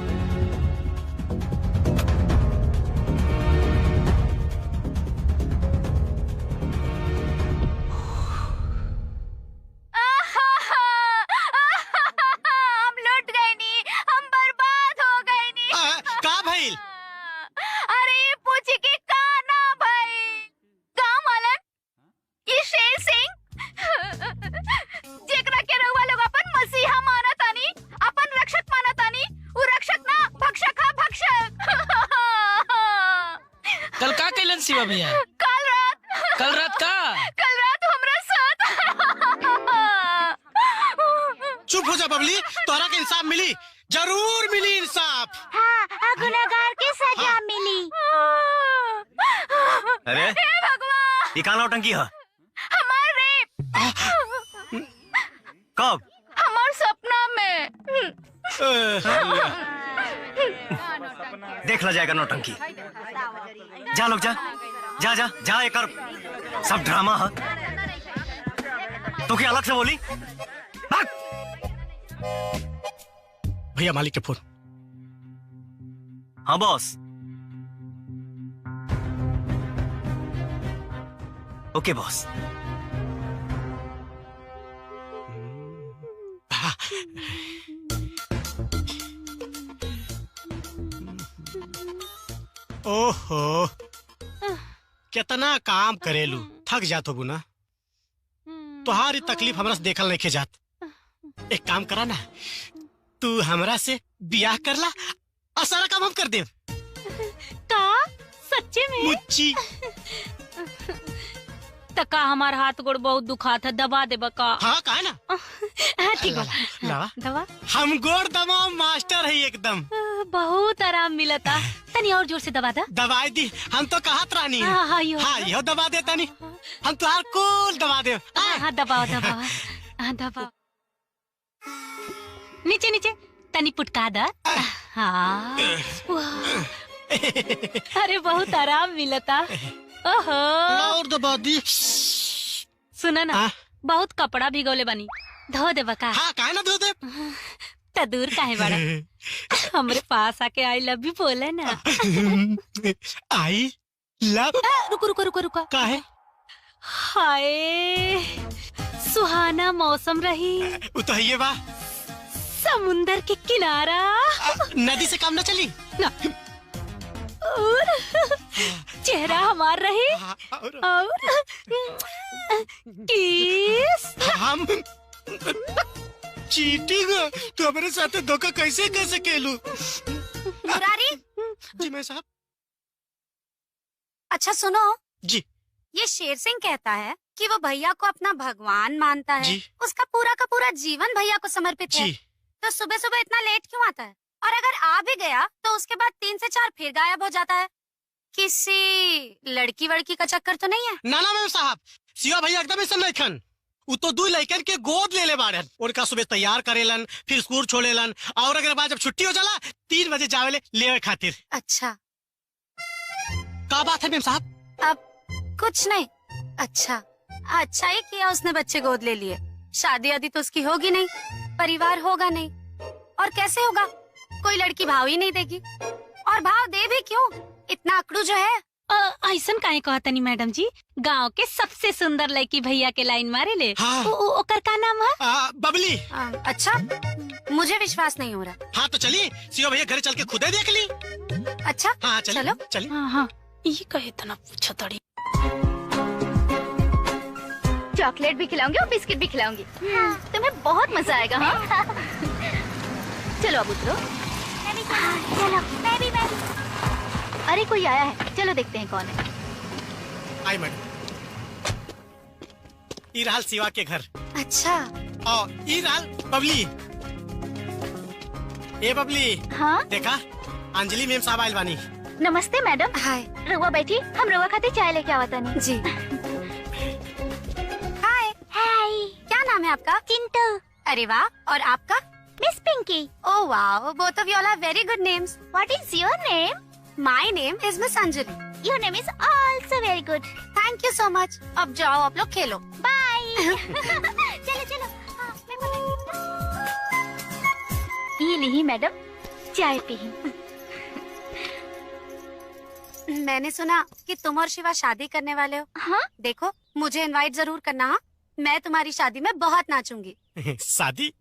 हम लुट गए नी, हम बर्बाद हो गए नी। का भइल? अरे ये पूछी कि का ना भाई गांव वालन ये शेर सिंह जेकरा के रहुआ लोग अपन मसीहा माना तानी, अपन रक्षक माना तानी, वो रक्षक ना भक्षक है भक्षक। कल का कैलन शिवा भैया? कल रात हमरा साथ। चुप हो जा बबली, तोरा के इंसाफ मिली, जरूर मिली इंसाफ। हाँ, गुनहगार की सजा मिली। अरे हे भगवान ये काला नौटंकी है? हमार रेप। कब? हमार सपना में। देख ला जाएगा नौटंकी। जा लोग जा जा जा जा। एक सब ड्रामा है। तो क्या अलग से बोली? भैया मालिक के फोन। हाँ बॉस। Okay boss. ओहो कितना काम करेलू, थक जात हो ना। तुम्हारी तकलीफ हमरा से देखल नहीं जात। एक काम करा ना, तू हमरा से बियाह कर ला और सारा काम हम कर दे। का सच्चे में? मुच्ची तका हमार हाथ गोड़ बहुत दुखात है, दबा दे बका। हाँ का है ना? हाँ ठीक है लावा दवा। हम गोड़ दवा मास्टर है एकदम। बहुत आराम मिलता। तनी और जोर से दबा दा। दवाई दी हम तो कहत रानी। हाँ यो दबा दे तनी। हम तुहार कुल दबा दे। हाँ दबाओ दबाओ। हाँ दबाओ। नीचे नीचे तनी पुटका दा। हाँ अरे बहुत आराम मिलता। ओहो और दबा दी। सुना ना बहुत कपड़ा भिगोले बनी, धो दे बका। हाँ काहे ना धो दे। त दूर काहे बड़ा, हमरे पास आके आई लव यू बोले ना। I love. रुको रुको रुको रुको। काहे? हाय सुहाना मौसम रही। वो तो है बा। समुंदर के किनारा। नदी से काम न चली ना। और चेहरा हमार रही और किस। हम चीटिंग तू हमारे साथ धोखा कैसे कर सकेलू? मुरारी जी मैं साहब। अच्छा सुनो जी। ये शेर सिंह कहता है कि वो भैया को अपना भगवान मानता है। उसका पूरा का पूरा जीवन भैया को समर्पित है। तो सुबह सुबह इतना लेट क्यों आता है? और अगर आ भी गया तो उसके बाद 3 से 4 फिर गायब हो जाता है। किसी लड़की वड़की का चक्कर तो नहीं है? ना ना मैम साहब, शिवा भैया एकदम ऐसा नहीं खन। वो तो 2 लड़कन के गोद ले बाड़न। उनका सुबह तैयार करेलन, फिर स्कूल छोड़ेलन, और अगर बाद जब छुट्टी हो जाला 3 बजे जावेले लेवे खातिर। अच्छा, क्या बात है मैम साहब? अब कुछ नहीं। अच्छा ही किया उसने बच्चे गोद ले लिए। शादी आदि तो उसकी होगी नहीं, परिवार होगा नहीं, और कैसे होगा? कोई लड़की भाव ही नहीं देगी, और भाव दे भी क्यों? इतना अकड़ू जो है। ऐसन काहे कहता नहीं मैडम जी? गांव के सबसे सुंदर लड़की भैया के लाइन मारे ले। हाँ। ओकर का नाम है? बबली। अच्छा, मुझे विश्वास नहीं हो रहा। हाँ तो चलिए, शिवा भैया घर चल के खुदे देख ली। अच्छा हाँ चलो चलिए। हाँ, ये कहे इतना पूछा तड़ी। चॉकलेट भी खिलाऊंगी और बिस्किट भी खिलाऊंगी। तुम्हें बहुत मजा आएगा। हाँ चलो अब उतरो। चलो मैं भी। अरे कोई आया है, चलो देखते हैं कौन है। आई मैडम, ये रहल शिवा के घर। अच्छा, और ये रहल बबली। ए बबली। हाँ देखा, अंजलि मैम साहब आइल बानी। नमस्ते मैडम। हाय। रउआ बैठी, हम रउआ खातिर चाय लेके आवत तानी। जी। हाय। क्या नाम है आपका? चिंटू। अरे वाह, और आपका? Miss Pinky. Oh wow, both of you all have very good names. What is your name? My name is Miss Anjali. Your name is also very good. Thank you so much. अब जाओ आप लोग खेलो। Bye. चलो। हाँ, ये ली madam, चाय P. मैंने सुना कि तुम और शिवा शादी करने वाले हो। हाँ? देखो, मुझे इनवाइट जरूर करना। हाँ, मैं तुम्हारी शादी में बहुत नाचूंगी। शादी?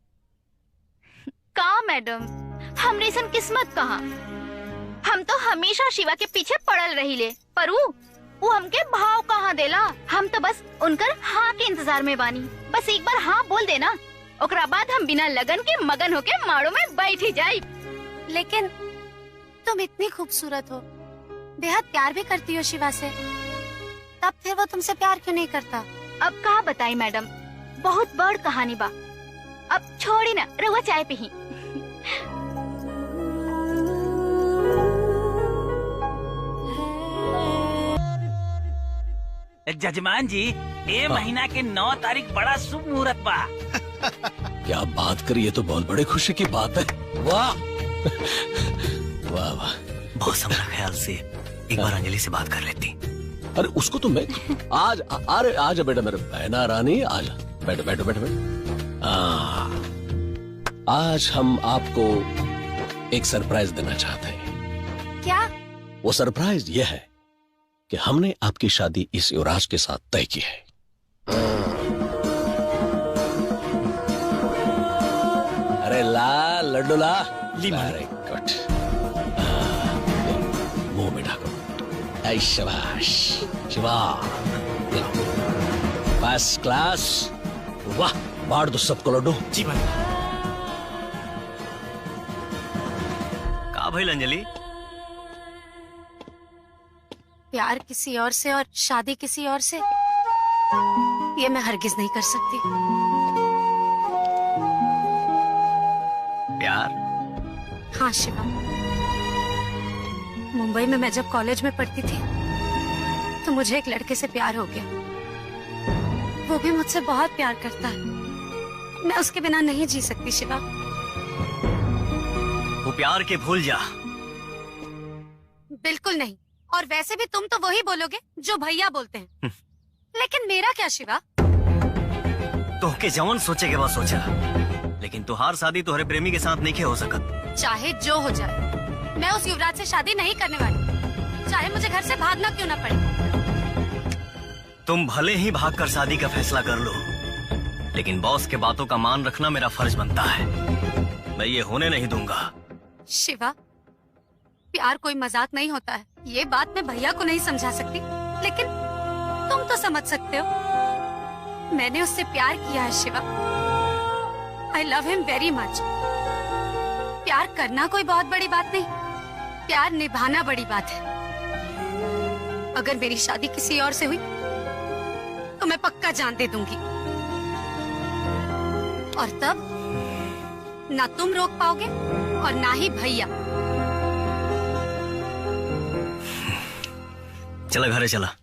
का मैडम, हमने सन किस्मत कहा। हम तो हमेशा शिवा के पीछे पड़ल रही ले, पर वो हमके भाव कहाँ देला। हम तो बस उनकर हाँ के इंतजार में बानी। बस एक बार हाँ बोल देना, ओकरा बाद हम बिना लगन के मगन होके माड़ो में बैठ ही जाई। लेकिन तुम इतनी खूबसूरत हो, बेहद प्यार भी करती हो शिवा से, तब फिर वो तुमसे प्यार क्यों नहीं करता? अब कहा बताई मैडम, बहुत बड़ कहानी बा। अब छोड़ी ना, रउआ चाय पी। जजमान जी, ये महीना के 9 तारीख बड़ा शुभ मुहूर्त बा। क्या बात करी, ये तो बहुत बड़े खुशी की बात है। वाह वाह वाह। बॉस, हमारा ख्याल से एक बार अंजलि से बात कर लेती। अरे उसको तो मैं आज, अरे आजा बेटा मेरे बहना रानी, आजा, बैठो। आज हम आपको एक सरप्राइज देना चाहते हैं। क्या? वो सरप्राइज ये है कि हमने आपकी शादी इस युवराज के साथ तय की है। अरे ला लड्डू ला। Very good. मुंह में ढाको। ऐ शाबाश शिवा, फर्स्ट क्लास। वाह, बांट दो सबको लड्डू। जी भाई। का भाई अंजलि? प्यार किसी और से और शादी किसी और से, ये मैं हरगिज नहीं कर सकती। प्यार? हाँ शिवा, मुंबई में मैं जब कॉलेज में पढ़ती थी तो मुझे एक लड़के से प्यार हो गया। वो भी मुझसे बहुत प्यार करता है। मैं उसके बिना नहीं जी सकती शिवा। वो प्यार के भूल जा। बिल्कुल नहीं, और वैसे भी तुम तो वही बोलोगे जो भैया बोलते हैं। लेकिन मेरा क्या शिवा? तो के जवन सोचे के बाद सोचा, लेकिन तुहार शादी तुम्हारे प्रेमी के साथ नहीं हो सकत। चाहे जो हो जाए, मैं उस युवराज से शादी नहीं करने वाली, चाहे मुझे घर से भागना क्यों ना पड़े। तुम भले ही भागकर शादी का फैसला कर लो, लेकिन बॉस के बातों का मान रखना मेरा फर्ज बनता है। मैं ये होने नहीं दूंगा। शिवा, प्यार कोई मजाक नहीं होता है। ये बात मैं भैया को नहीं समझा सकती, लेकिन तुम तो समझ सकते हो। मैंने उससे प्यार किया है Shiva. I love him very much. प्यार करना कोई बहुत बड़ी बात नहीं, प्यार निभाना बड़ी बात है। अगर मेरी शादी किसी और से हुई तो मैं पक्का जान दे दूंगी। और तब ना तुम रोक पाओगे और ना ही भैया। चला घरे चला।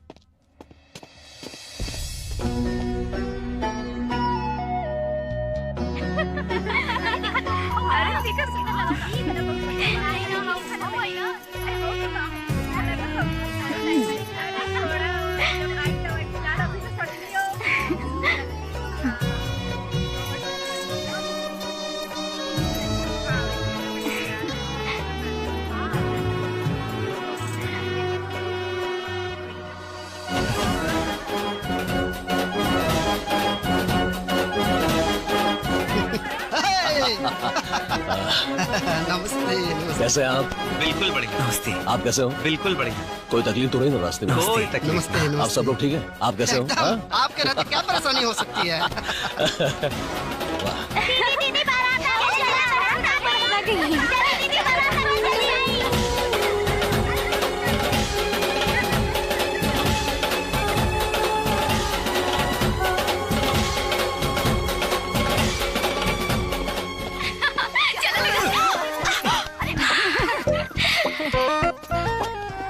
नमस्ते। कैसे हैं आप? बिल्कुल बढ़िया। नमस्ते। आप कैसे हो? बिल्कुल बढ़िया। कोई तकलीफ तो नहीं ना रास्ते में? कोई तकलीफ नमस्ते, नहीं। आप सब लोग ठीक है? आप कैसे हो? हाँ? आपके रहते क्या परेशानी हो सकती है?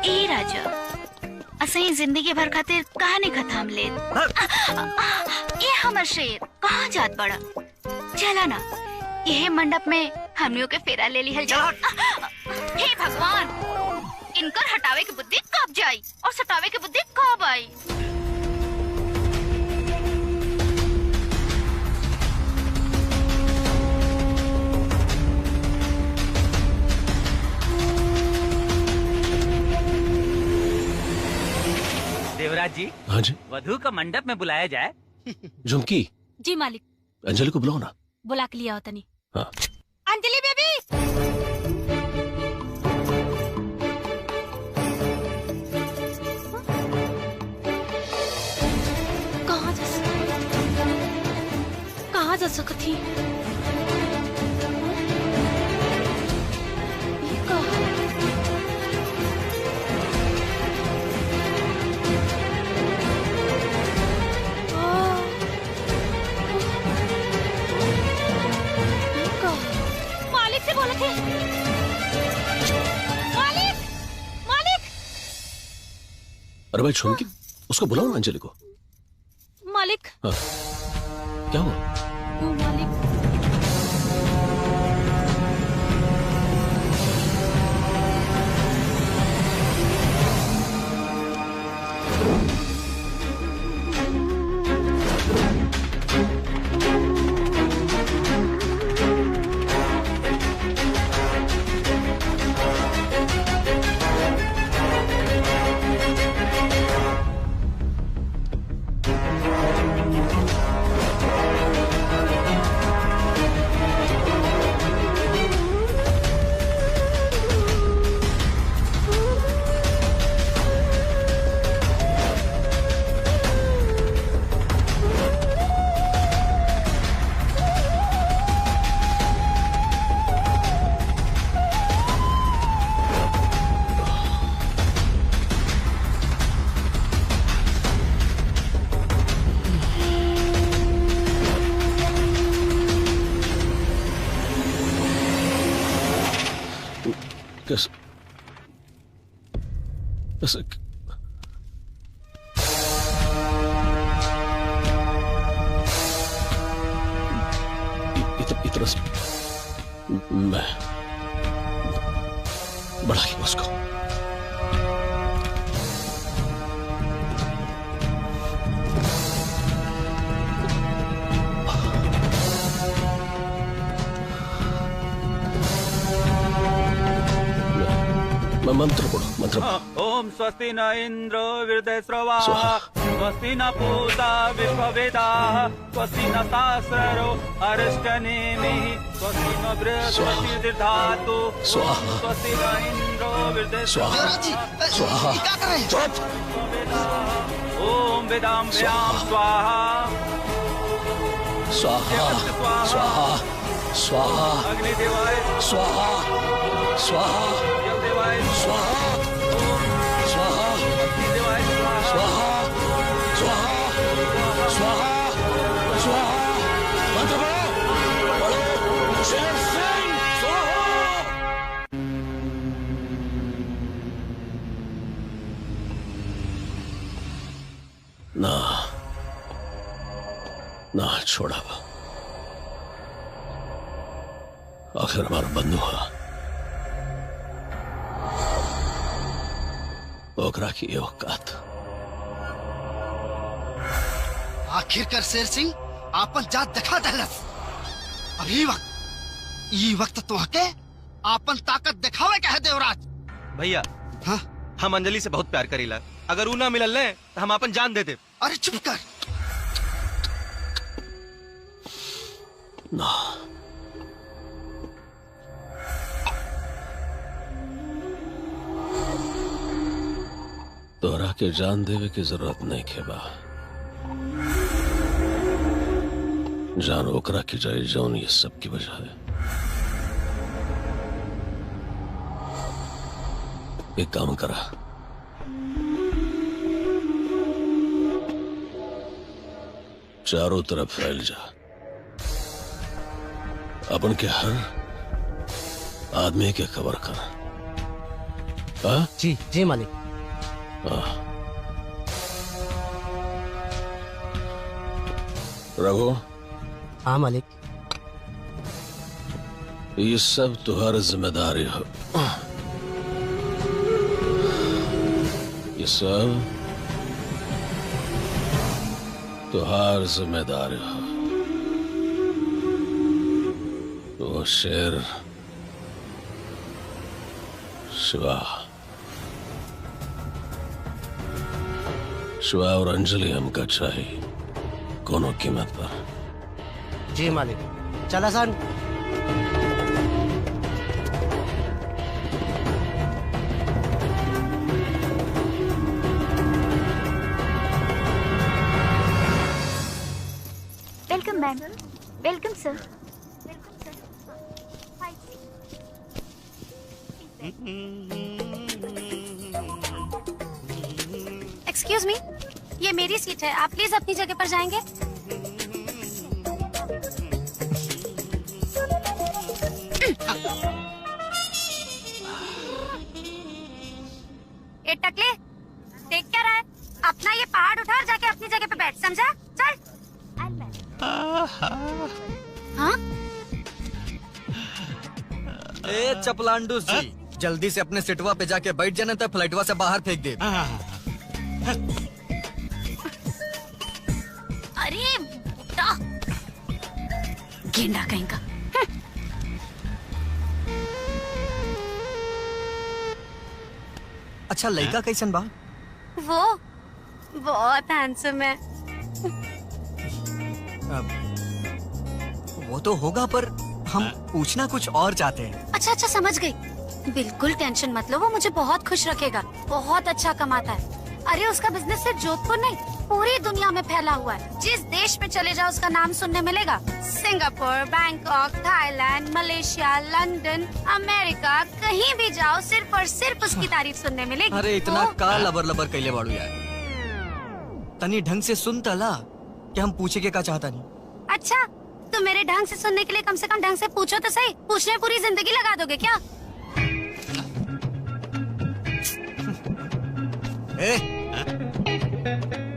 ए राजा, असही जिंदगी भर खातिर कहानी खत्म ले। ए हमर शेर, कहाँ जात बड़ा? चला ना, यही मंडप में हमनियों के फेरा ले लिहल जा। हे भगवान, इनकर हटावे की बुद्धि कब जाई और सटावे की बुद्धि कब आई? देवराज जी। हाँ जी। वधू का मंडप में बुलाया जाए। झुमकी, जी मालिक। अंजलि को बुलाओ ना। बुला के लिया होता नहीं। हाँ। अंजलि बेबी। कहाँ जा सकती? ये कहाँ? मालिक से बोला थे। मालिक, मालिक। अरे भाई झुमकी, उसको बुलाओ ना अंजलि को। मालिक। हाँ। क्या हुआ? मालिक। कैसे कैसे इतना मैं बढ़ा लिया उसको। मंत्र पढ़ो, मंत्र। ओम स्वस्ति न इंद्रो वृद्धश्रवा स्वस्ति न पूता विश्ववेदाः स्वस्ति न सहस्रो अरिष्टनेमिः स्वस्ति न बृहस्पति दधातु स्वस्ति न इंद्रो वृद्धश्रवा स्वाहा। ओम वेदां व्याम स्वाहा स्वाहा स्वाहा स्वाहा अग्निदेवाय स्वाहा स्वाहा स्वाहा स्वाहा स्वाहा स्वाहा स्वाहा ना ना छोड़ा, आखिर हमारा बंधु हुआ, ओकरा की ये औकात। आखिरकार शेर सिंह आपन जात दिखा दहलस। अभी वक्त तो हके आपन ताकत दिखावे का है देवराज। भैया हाँ? हम अंजलि से बहुत प्यार करीला, अगर ऊ ना मिलल ले तो हम अपन जान दे दे। अरे चुप कर। ना तोरा के जान देवे की जरूरत नहीं खेबा, जान ओकरा की जाए जौन ये सब की वजह है। एक काम करा, चारों तरफ फैल जा, अपन के हर आदमी के खबर कर। हाँ? जी जी मालिक। रघु। हाँ मालिक। ये सब तुम्हारी जिम्मेदारी हो, ये सब तुम्हारी जिम्मेदारी हो। तो शेर शिवा और अंजलि हमका चाहिए, कोनो कीमत पर। जी मालिक। चला सन। Welcome ma'am. Welcome sir. Excuse me, ये मेरी सीट है, आप प्लीज अपनी जगह पर जाएंगे। ए टकले, देख क्या रहा है? अपना ये पहाड़ उठा और जाके अपनी जगह पे बैठ, समझा? चल। हाँ? ए चपलांडू जी, जल्दी से अपने सिटवा पे जाके बैठ जाना, तो फ्लाइटवा से बाहर फेंक दे। अरे बुड्ढा, गेंडा कहीं का। अच्छा लड़का कैसन बा? वो बहुत हैंडसम है। वो तो होगा, पर हम पूछना कुछ और चाहते हैं। अच्छा अच्छा, समझ गई। बिल्कुल टेंशन मत लो, वो मुझे बहुत खुश रखेगा। बहुत अच्छा कमाता है। अरे उसका बिजनेस सिर्फ जोधपुर नहीं, पूरी दुनिया में फैला हुआ है। जिस देश में चले जाओ उसका नाम सुनने मिलेगा। Singapore, Bangkok, Thailand, Malaysia, London, America, कहीं भी जाओ सिर्फ और सिर्फ उसकी तारीफ सुनने मिलेगी। अरे इतना का लबर लबर कैले बाड़ू यार, तनी ढंग से सुन तला कि हम पूछे के का चाहता नहीं। अच्छा, तो मेरे ढंग से सुनने के लिए कम से कम ढंग से पूछो तो सही। पूछने में पूरी जिंदगी लगा दोगे क्या?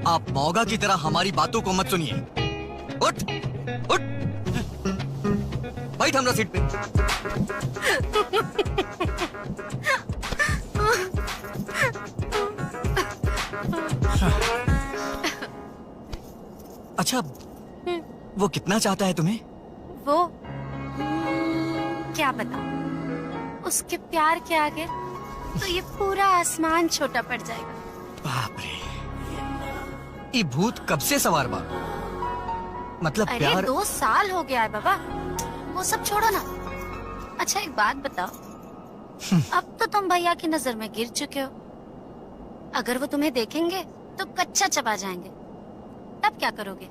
आप मौगा की तरह हमारी बातों को मत सुनिए। उठ उठ, बैठ हमरा सीट पे। अच्छा, वो कितना चाहता है तुम्हें? वो क्या बताऊं, उसके प्यार के आगे तो ये पूरा आसमान छोटा पड़ जाएगा। बाप रे, ये भूत कब से सवार बा? मतलब अरे प्यार? 2 साल हो गया है बाबा, वो सब छोड़ो ना। अच्छा एक बात बताओ, अब तो तुम भैया की नजर में गिर चुके हो। अगर वो तुम्हें देखेंगे तो कच्चा चबा जाएंगे, तब क्या करोगे?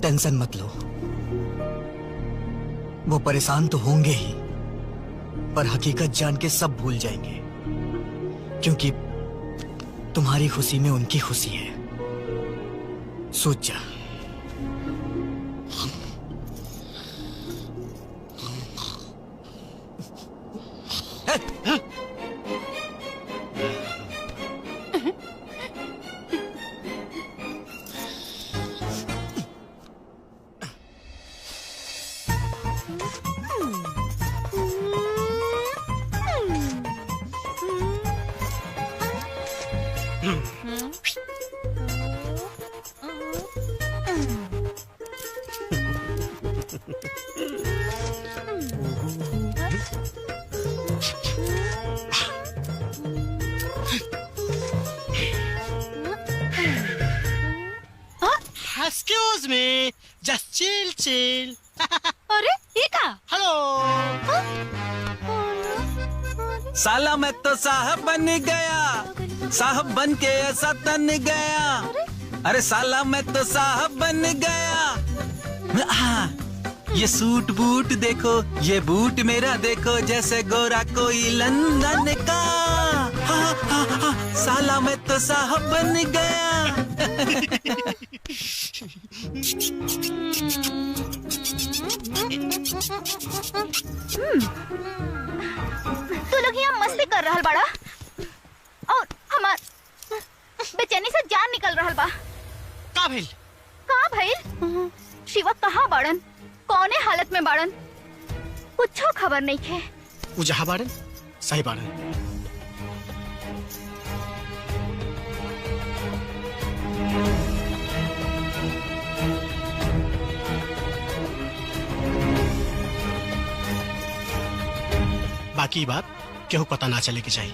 टेंशन मत लो, वो परेशान तो होंगे ही, पर हकीकत जान के सब भूल जाएंगे, क्योंकि तुम्हारी खुशी में उनकी खुशी है। सोच जा। Excuse me, just chill. अरे ये का? हेलो। साला मैं तो साहब बन गया, साहब बन के ऐसा तन गया। अरे साला मैं तो साहब बन गया। ये सूट बूट देखो, ये बूट मेरा देखो, जैसे गोरा कोई लंदन का। साला मैं तो साहब बन गया। तू लोग यहाँ मस्ती कर रहल बाड़ा और हमार बेचैनी से जान निकल रहल बा। का भइल? शिवा कहाँ बाड़न? कौने हालत में बाड़न? कुछो खबर नहीं है। वो जहाँ बाड़न सही बाड़न। बाकी बात केहू पता ना चले की चाहिए।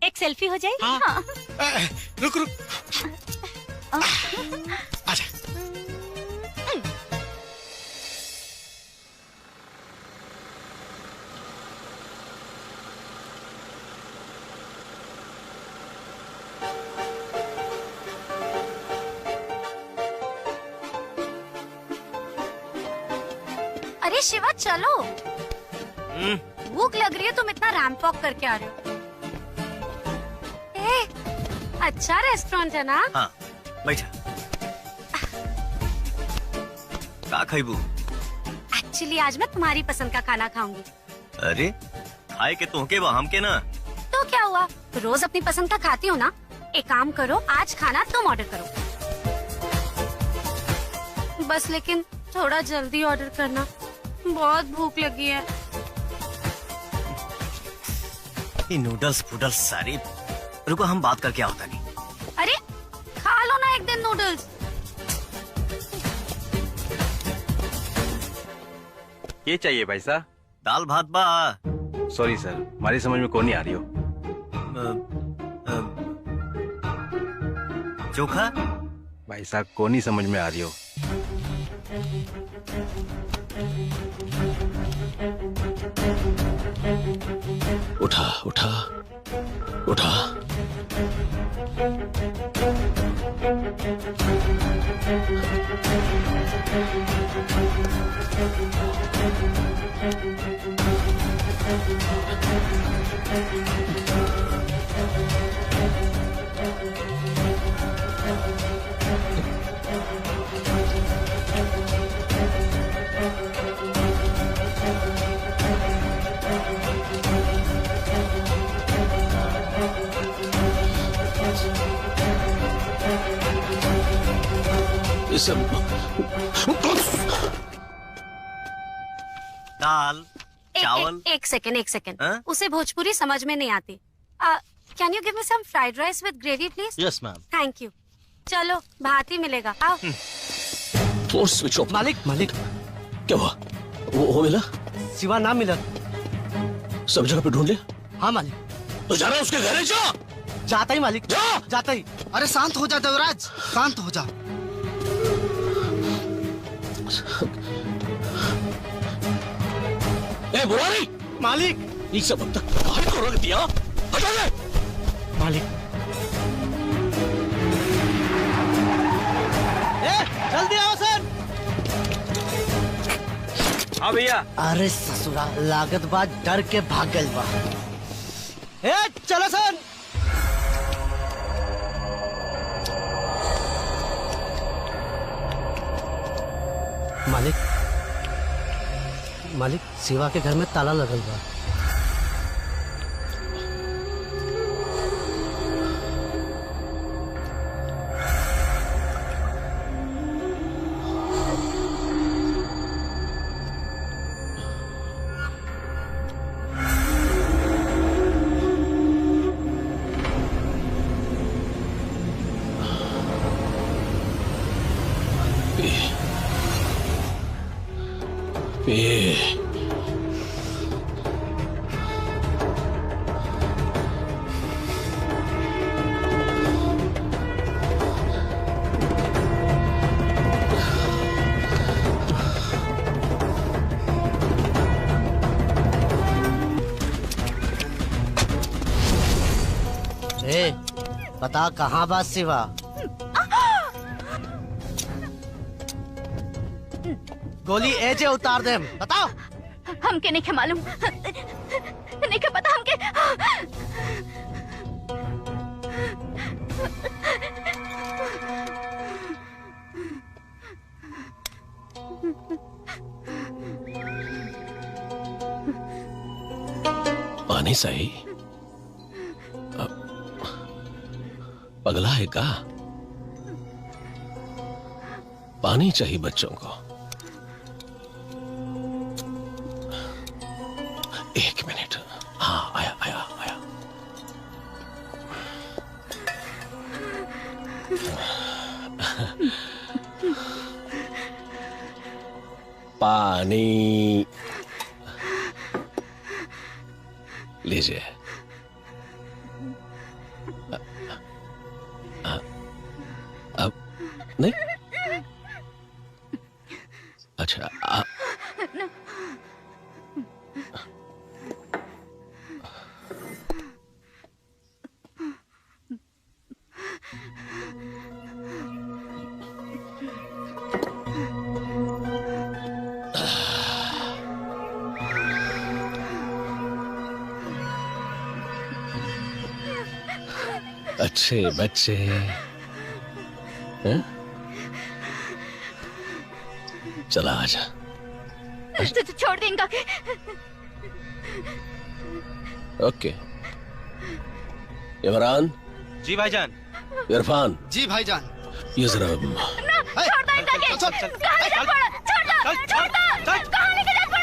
एक सेल्फी हो जाए? हाँ। रुक आजा। अरे शिवा चलो, भूख लग रही है, तुम इतना रैंप वॉक करके आ रहे हो। अच्छा रेस्टोरेंट है ना? हाँ, बैठा। का खाइबू? एक्चुअली आज मैं तुम्हारी पसंद का खाना खाऊंगी। अरे खाए के तुहके बा, हमके ना। तो क्या हुआ, रोज अपनी पसंद का खाती हो ना। एक काम करो, आज खाना तुम ऑर्डर करो। बस लेकिन थोड़ा जल्दी ऑर्डर करना, बहुत भूख लगी है। ये नूडल्स फूडल्स सारी। रुको हम बात करके होता नहीं। अरे खा लो ना एक दिन नूडल्स। ये चाहिए भाई साहब? दाल भात बा। सॉरी सर, हमारी समझ में कौन नहीं आ रही हो। चोखा? भाई साहब कौन नहीं समझ में आ रही हो। उठा उठा उठा। दाल चावल। एक सेकंड। हाँ? उसे भोजपुरी समझ में नहीं आती। Can you give me some fried rice with gravy please? Yes ma'am. Thank you. चलो भात ही मिलेगा, आओ। Switch off. मालिक क्या हुआ? वो मिला? शिवा ना मिला। सब जगह पे ढूंढ लिया? हाँ मालिक। तो जा रहा उसके घर जा। जाता ही मालिक, जाता ही। अरे शांत हो जा देवराज, शांत हो जा। ए मुरारी! मालिक! ये सब अब तक कहाँ को रख दिया? हटा दे! मालिक! जल्दी आओ सर। हाँ भैया। अरे ससुरा लागत बात डर के भाग गइल बा। चलो सर। मालिक शिवा के घर में ताला लगल बा। ए, बता कहाँ बात सिवा? गोली एजे उतार दे, बताओ। हमके नहीं के मालूम, नहीं के पता हमके। पानी सही पगला है का? पानी चाहिए बच्चों को। एक मिनट, हाँ आया आया आया। पानी लीजिए। अब नहीं, अच्छा अच्छे बच्चे हैं? चला आजा। छोड़ दे इनका के। ओके। इमरान। जी भाईजान। इरफान। जी भाईजान। ये जरा छोड़ दो इनका के। कहाँ ले जा पड़ा? छोड़ दो, छोड़ दो। कहाँ लेके जा पड़ा?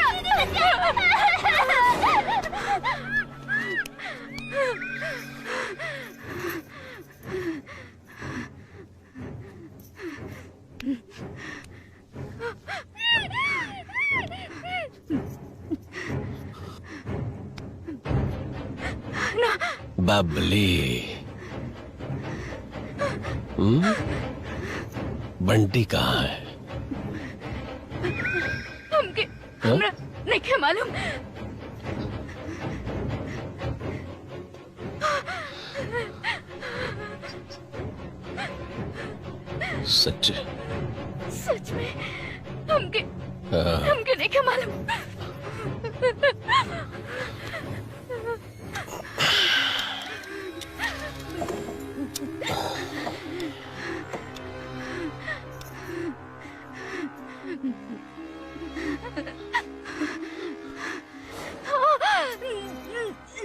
बबली। बंटी कहाँ है? हमके हमरा नहीं के मालूम। सच्चे? सच में हमके नहीं के मालूम।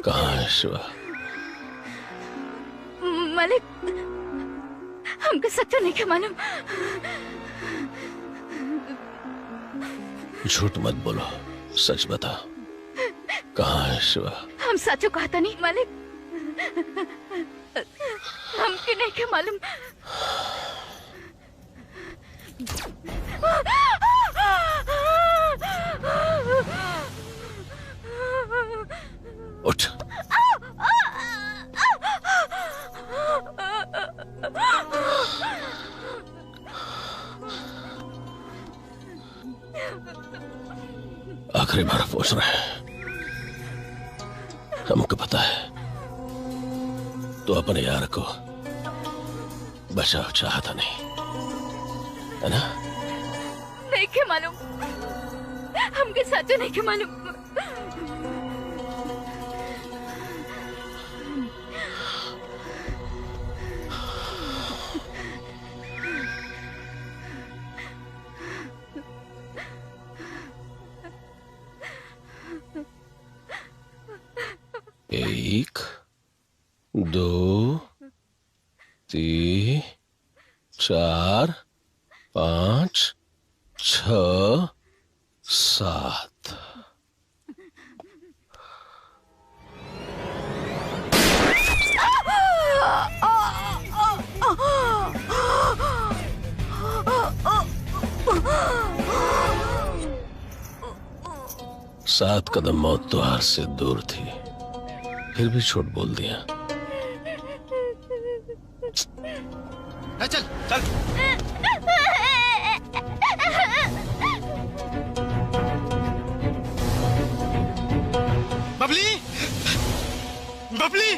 कहाँ है शिवा? मालिक, हमको सच नहीं के मालूम। झूठ मत बोलो, सच बता। कहाँ है शिवा? हम सचो कहता नहीं मालिक, हमके नहीं के मालूम। उठ। आखिरी बार पूछ रहे हैं, हमको पता है तो अपने यार को बचाव चाहता नहीं, है ना? नहीं के मालूम, हमके सच नहीं के मालूम। एक, दो, तीन, चार, पाँच, 6, 7। सात कदम मौत द्वार से दूर थी, फिर भी झूठ बोल दिया। चल चल। बबली, बबली,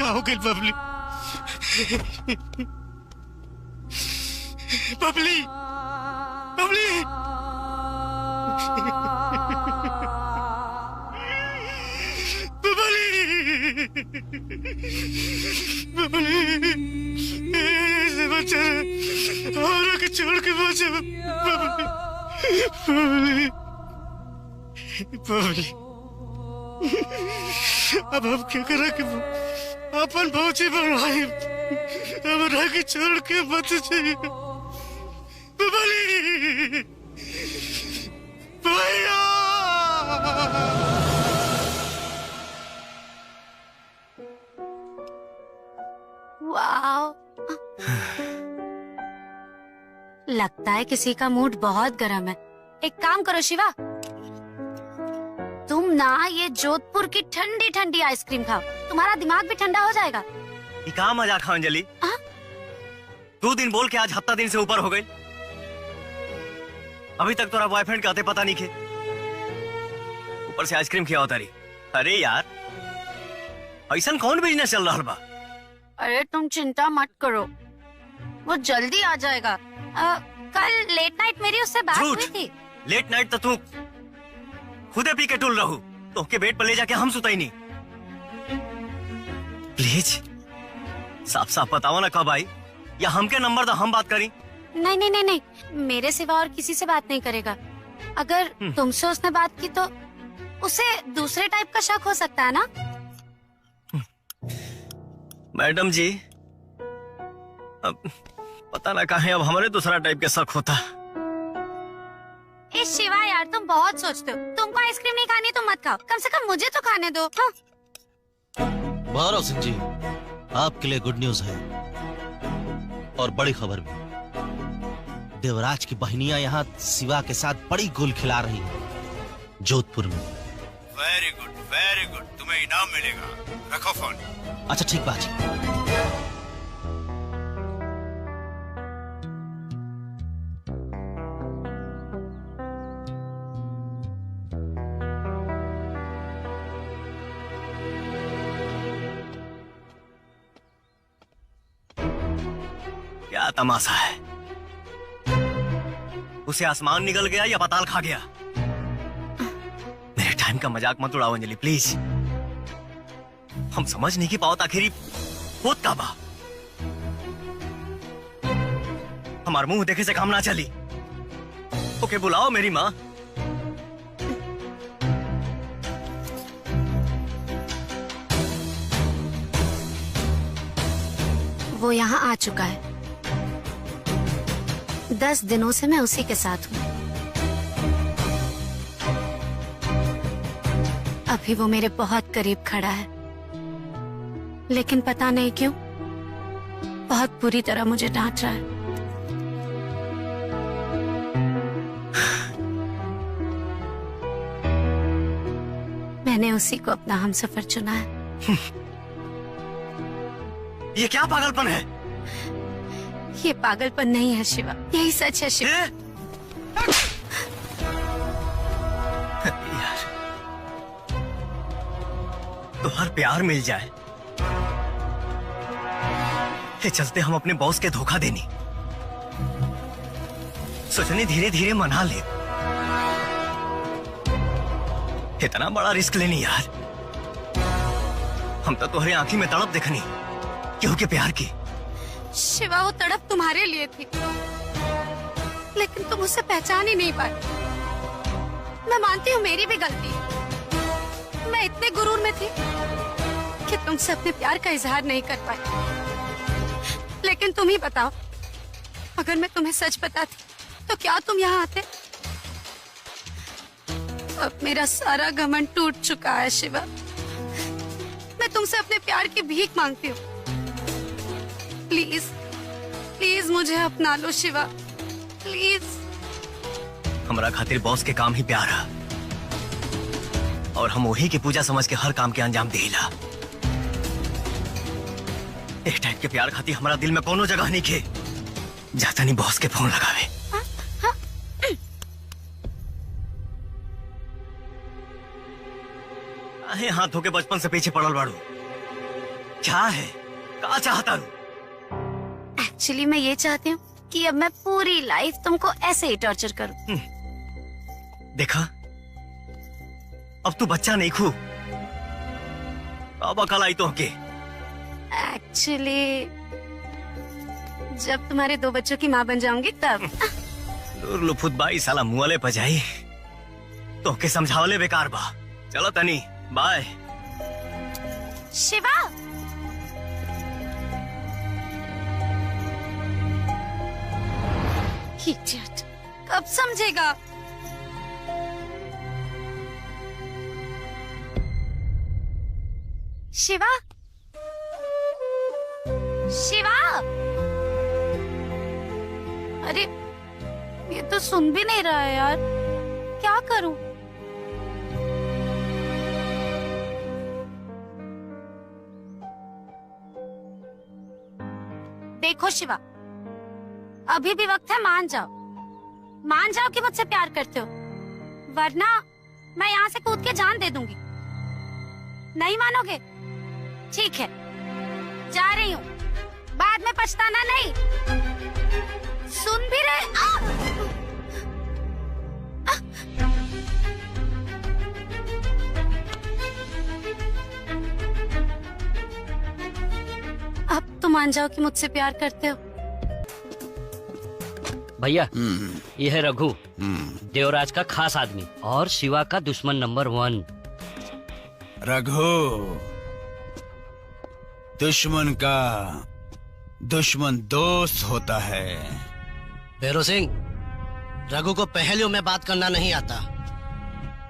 का हो गई बबली? बबली बबली बबली ऐसे बच्चा और के छोड़ के बच्चा बबली बबली अब हम क्या करें कि अपन पहुंचे बढ़ाई अब रह के छोड़ के मत जाइए बबली भैया। वाओ, लगता है किसी का मूड बहुत गर्म है। एक काम करो शिवा, तुम ना ये जोधपुर की ठंडी ठंडी आइसक्रीम खाओ, तुम्हारा दिमाग भी ठंडा हो जाएगा। ये कहाँ मजाक है अंजलि? 2 दिन बोल के आज हफ्ता दिन से ऊपर हो गई। अभी तक तोरा बॉयफ्रेंड कहते पता नहीं खे, ऊपर से आइसक्रीम खिया होता रही। अरे यार ऐसा कौन बिजनेस चल रहा बा? अरे तुम चिंता मत करो, वो जल्दी आ जाएगा। कल लेट नाइट मेरी उससे बात हुई थी। लेट नाइट तो तू खुदे पी के टूल रहू, तो के बेड पर ले जाके हम सुताई नहीं। प्लीज साफ साफ बताओ ना कब आई, या हमके नंबर दो हम बात करी। नहीं नहीं नहीं नहीं, मेरे सिवा और किसी से बात नहीं करेगा। अगर तुमसे उसने बात की तो उसे दूसरे टाइप का शक हो सकता है ना। मैडम जी अब पता ना कहे अब हमारे दूसरा टाइप के शक होता। ए शिवा यार, तुम बहुत सोचते हो। तुमको आइसक्रीम नहीं खानी तो मत खाओ, कम से कम मुझे तो खाने दो। हाँ? भैरव सिंह जी, आपके लिए गुड न्यूज है और बड़ी खबर भी। देवराज की बहनियां यहाँ शिवा के साथ बड़ी गोल खिला रही है जोधपुर में। वेरी गुड, तुम्हें इनाम मिलेगा। रखो फोन। अच्छा ठीक बात। क्या तमाशा है? उसे आसमान निकल गया या पाताल खा गया? मेरे टाइम का मजाक मत उड़ाओ अंजलि प्लीज। हम समझ नहीं की पाओ आखिर होत का बा। हमार मुंह देखे से काम ना चली। ओके बुलाओ मेरी माँ। वो यहाँ आ चुका है। 10 दिनों से मैं उसी के साथ हूँ। अभी वो मेरे बहुत करीब खड़ा है, लेकिन पता नहीं क्यों बहुत बुरी तरह मुझे डांट रहा है। मैंने उसी को अपना हमसफर चुना है। ये क्या पागलपन है? ये पागलपन नहीं है शिवा, यही सच है शिवा। यार तो हर प्यार मिल जाए, ये चलते हम अपने बॉस के धोखा देनी सोचने धीरे धीरे मना ले। इतना बड़ा रिस्क लेनी यार। हम तो तुम्हारी आंखी में तड़प देखनी क्यों के प्यार की। शिवा वो तड़प तुम्हारे लिए थी, लेकिन तुम उसे पहचान ही नहीं पाए। मैं मानती हूँ मेरी भी गलती है। मैं इतने गुरूर में थी कि तुमसे अपने प्यार का इजहार नहीं कर पाई। लेकिन तुम ही बताओ, अगर मैं तुम्हें सच बताती तो क्या तुम यहाँ आते? अब मेरा सारा घमंड टूट चुका है शिवा। मैं तुमसे अपने प्यार की भीख मांगती हूँ। प्लीज प्लीज मुझे अपना लो शिवा, प्लीज। हमारा खातिर बॉस के काम ही प्यार है, और हम वही की पूजा समझ के हर काम के अंजाम देला। एक टाइप के प्यार खातिर हमारा दिल में कोनो जगह नहीं खे। जाता नहीं बॉस के फोन लगावे। हाथों के बचपन से पीछे पड़ल बाड़ू। क्या है? क्या चाहता हूँ? एक्चुअली मैं ये चाहती हूँ कि अब मैं पूरी लाइफ तुमको ऐसे ही टॉर्चर करूँ। देखा, अब तू बच्चा नहीं खू। अब अकल आई तो के। एक्चुअली जब तुम्हारे 2 बच्चों की माँ बन जाऊंगी तब। लुफुत बाई साला मुआले पजाई तो के समझावले बेकार बा। चलो तनी, बाय। शिवा, इडियट, कब समझेगा? शिवा, शिवा, अरे ये तो सुन भी नहीं रहा है यार, क्या करूं? देखो शिवा, अभी भी वक्त है, मान जाओ कि मुझसे प्यार करते हो, वरना मैं यहाँ से कूद के जान दे दूंगी। नहीं मानोगे? ठीक है, जा रही हूँ, बाद में पछताना नहीं। सुन भी रहे? अब तो मान जाओ कि मुझसे प्यार करते हो। भैया, ये है रघु, देवराज का खास आदमी और शिवा का दुश्मन नंबर 1। रघु, दुश्मन का दुश्मन दोस्त होता है। भैरव सिंह, रघु को पहेलियों में बात करना नहीं आता।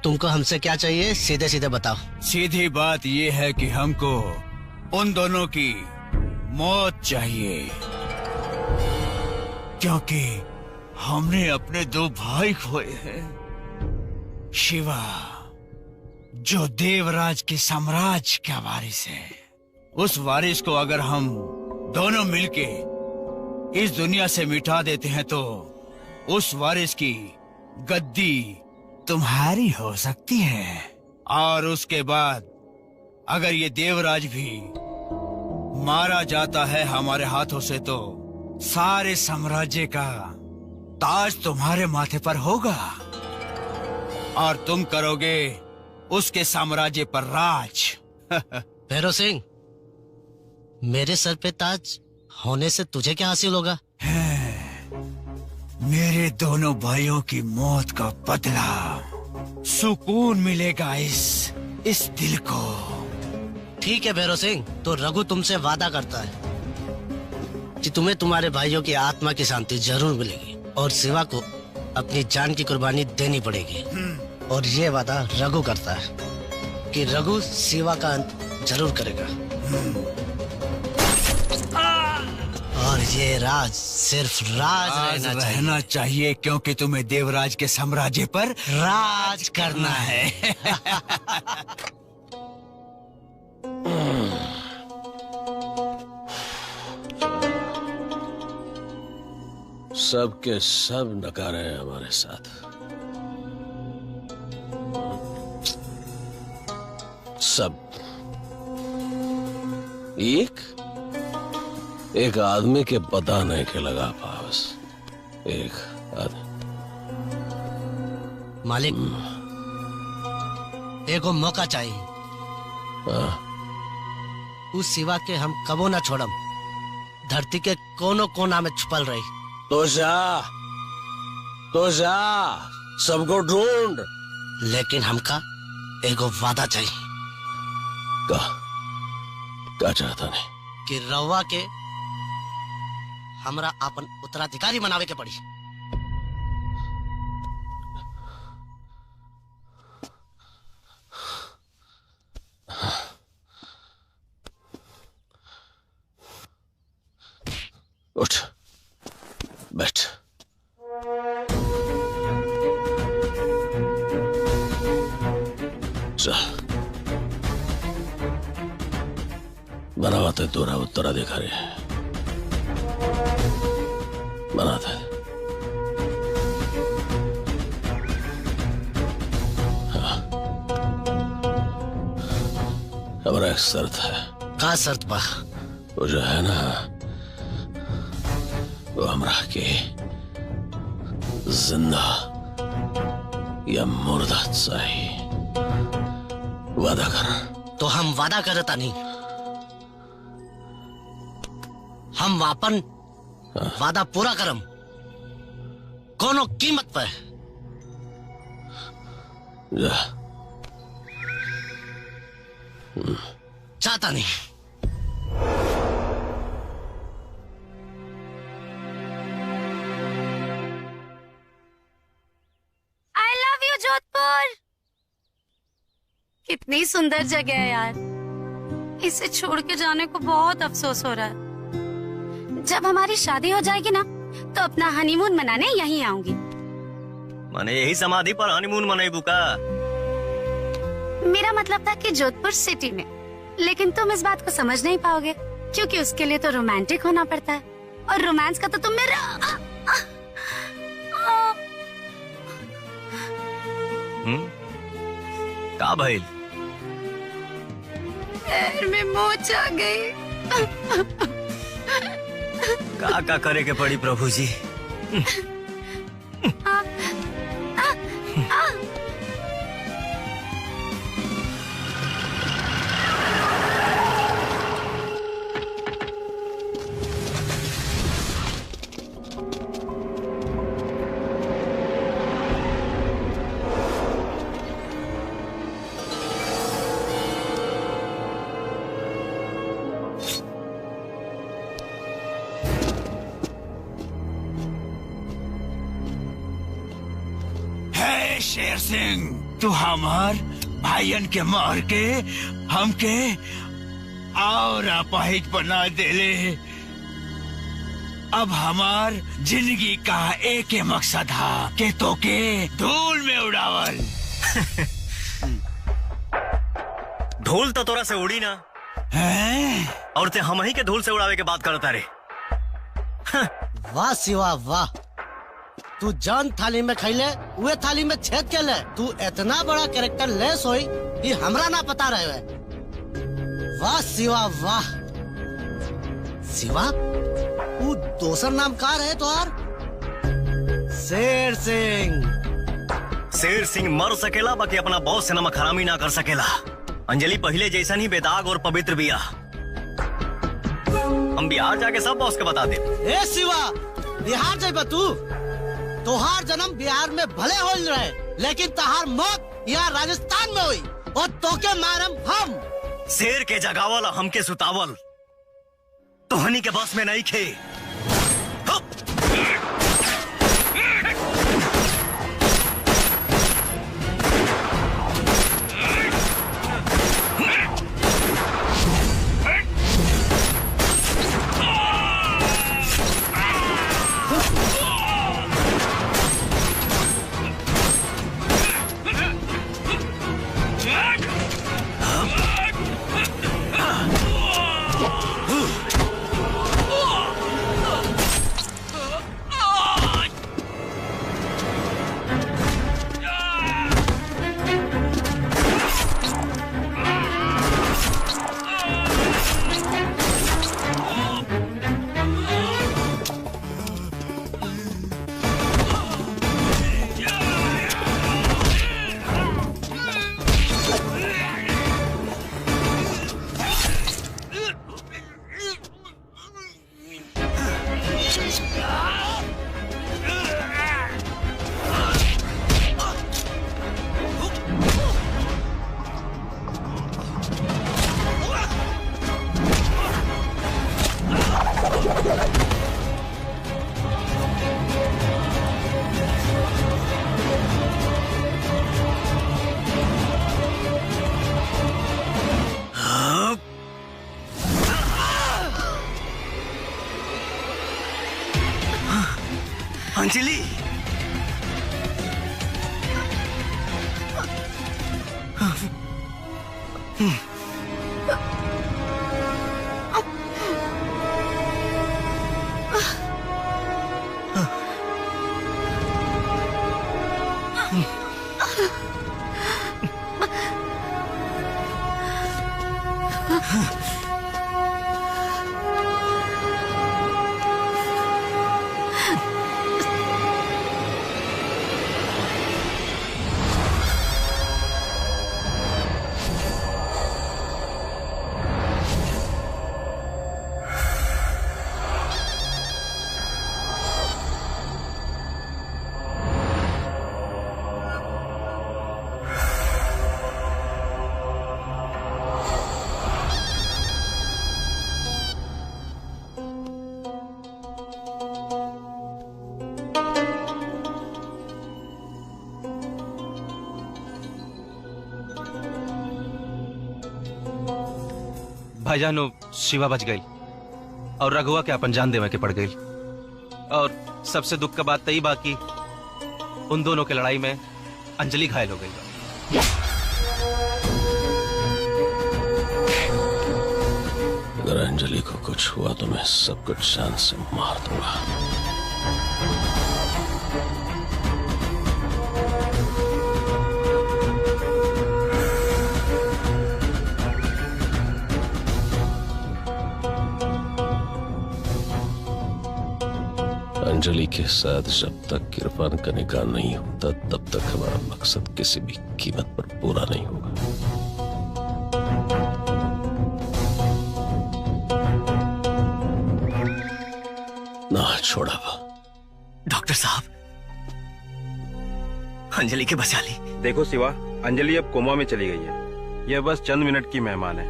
तुमको हमसे क्या चाहिए, सीधे सीधे बताओ। सीधी बात ये है कि हमको उन दोनों की मौत चाहिए, क्योंकि हमने अपने 2 भाई खोए हैं। शिवा, जो देवराज के साम्राज्य का वारिस है, उस वारिस को अगर हम दोनों मिलके इस दुनिया से मिटा देते हैं तो उस वारिस की गद्दी तुम्हारी हो सकती है। और उसके बाद अगर ये देवराज भी मारा जाता है हमारे हाथों से तो सारे साम्राज्य का ताज तुम्हारे माथे पर होगा और तुम करोगे उसके साम्राज्य पर राज। भैरव सिंह, मेरे सर पे ताज होने से तुझे क्या हासिल होगा? मेरे दोनों भाइयों की मौत का बदला, सुकून मिलेगा इस दिल को। ठीक है भैरव सिंह, तो रघु तुमसे वादा करता है कि तुम्हें तुम्हारे भाइयों की आत्मा की शांति जरूर मिलेगी और शिवा को अपनी जान की कुर्बानी देनी पड़ेगी। और ये वादा रघु करता है कि रघु शिवा का अंत जरूर करेगा। और ये राज सिर्फ राज रहना चाहिए क्योंकि तुम्हें देवराज के साम्राज्य पर राज करना है। सब के सब नकारे हैं हमारे साथ। सब एक आदमी के पता नहीं के लगा पास। एक आदमी। मालिक, एगो मौका चाहिए। उस शिवा के हम कबो ना छोड़म। धरती के कोनो कोना में छुपल रही। तो जा सबको ढूंढ। लेकिन हमका एगो वादा चाहिए। का चाहता नहीं कि रवा के हमरा अपन उत्तराधिकारी बनावे के पड़ी। उठ, बैठ। बनाते तोरा उत्तराधिकारी बनाते। हाँ। हमारा एक शर्त है। का शर्त बा? वो जो है ना, वो हमरा के जिंदा या मुर्दा चाहिए। वादा कर। तो हम वादा करता नहीं, हम वापन वादा पूरा करम, कोनो कीमत पे। जा। चाहता नहीं। I love you Jodhpur. कितनी सुंदर जगह है यार, इसे छोड़ के जाने को बहुत अफसोस हो रहा है। जब हमारी शादी हो जाएगी ना, तो अपना हनीमून मनाने यहीं आऊंगी। माने यही समाधि पर हनीमून मनाई का? मेरा मतलब था कि जोधपुर सिटी में, लेकिन तुम इस बात को समझ नहीं पाओगे, क्योंकि उसके लिए तो रोमांटिक होना पड़ता है, और रोमांस का तो तुम मेरा का भइल? पैर में मोच आ गई। का करे के पड़ी प्रभु जी? शेर सिंह, तू हमार भाईयन के मार के हमके और अपाहिज बना देले। अब हमार जिंदगी का एक ही मकसद था कि तो के धूल में उड़ावल। धूल तो तोरा से उड़ी ना हैं? और ते हम ही के धूल से उड़ावे के बात करता रे। वाह शिवा वाह, तू जान थाली में खैले उहे थाली में छेद के ले। तू इतना बड़ा कैरेक्टर लेस होई कि हमरा ना पता रहे। वाह शिवा वाह। शिवा, तू दोसर नाम का रहे तोहार? शेर सिंह। शेर सिंह मर सकेला, बाकी अपना बॉस से नमक हरामी ना कर सकेला। अंजलि पहले जैसा ही बेदाग और पवित्र बिया। हम बिहार जाके सब बॉस के बता दे। ए शिवा, बिहार जाइबा तू? तोहार जन्म बिहार में भले हो रहे, लेकिन तहार मौत यहाँ राजस्थान में हुई, और तोके मारम हम। शेर के जगावल हमके सुतावल तोहनी के बस में नहीं खे। अंजलि, भाईजान शिवा बच गई और रघुआ के अपन जान देवे के पड़ गई। और सबसे दुख का बात तई बाकी उन दोनों के लड़ाई में अंजलि घायल हो गई। अगर अंजलि को कुछ हुआ तो मैं सब कुछ जान से मार दूंगा। अंजलि के साथ जब तक इरफान का निकाह नहीं होता तब तक हमारा मकसद किसी भी कीमत पर पूरा नहीं होगा। ना छोड़ा। डॉक्टर साहब, अंजलि के बचा ली। देखो शिवा, अंजलि अब कोमा में चली गई है। यह बस चंद मिनट की मेहमान है।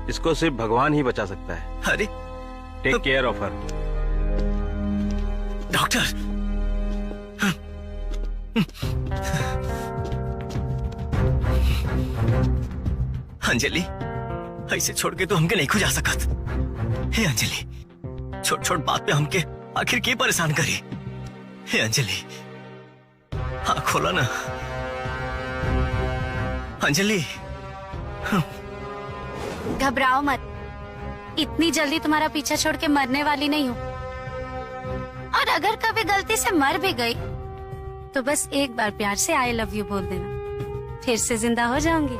इसको सिर्फ भगवान ही बचा सकता है। अरे take care of her. Doctor, Anjali ऐसे छोड़ के तो हमके नहीं खो जा सकत। हे अंजलि, छोट छोट बात पे हमके आखिर के परेशान करी। हे अंजलि, हाँ खोला ना अंजलि। घबराओ मत, इतनी जल्दी तुम्हारा पीछा छोड़ के मरने वाली नहीं हूँ। और अगर कभी गलती से मर भी गई तो बस एक बार प्यार से आई लव यू बोल देना, फिर से जिंदा हो जाऊंगी।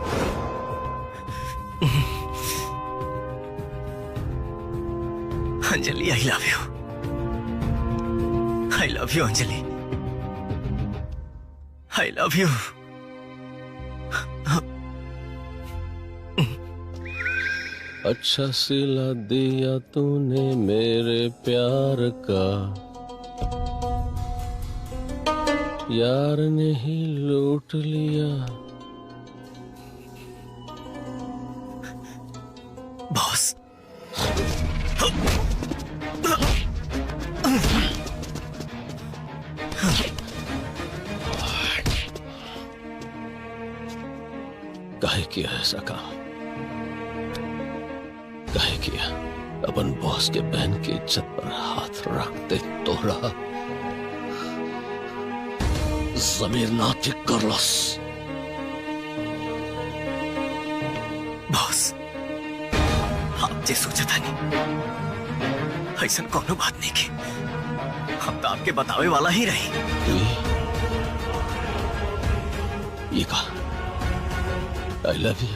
Anjali, I love you. I love you Anjali, I love you. अच्छा सिला दिया तूने मेरे प्यार का, यार ने ही लूट लिया। बॉस, काहे किया ऐसा काम? काहे किया? अपन बॉस के बहन की इज्जत पर हाथ रखते तो रहा। जमीर ना ठीक कर लस। बॉस, आप जे सोचा था नहीं ऐसा कोनो बात नहीं की। हम तो आपके बतावे वाला ही रही। ये कहा I love you,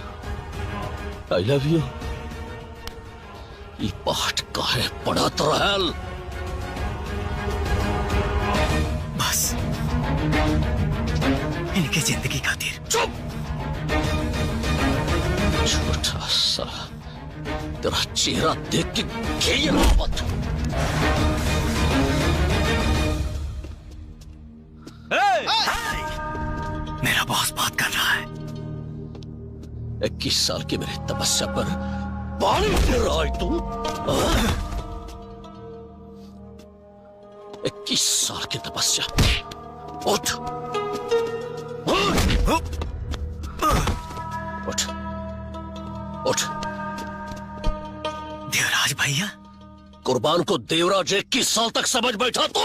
I love you. ये पाठ काहे पढ़त रहल? बस इनके जिंदगी खातिर। चुप! छोटा सा तेरा चेहरा देख के घिन मत। मेरा बॉस बात कर रहा है। 21 साल की मेरी तपस्या पर पानी फिर रहा है तू? 21 साल की तपस्या। उठ उठ उठ। देवराज भैया, कुर्बान को देवराज 21 साल तक समझ बैठा तो?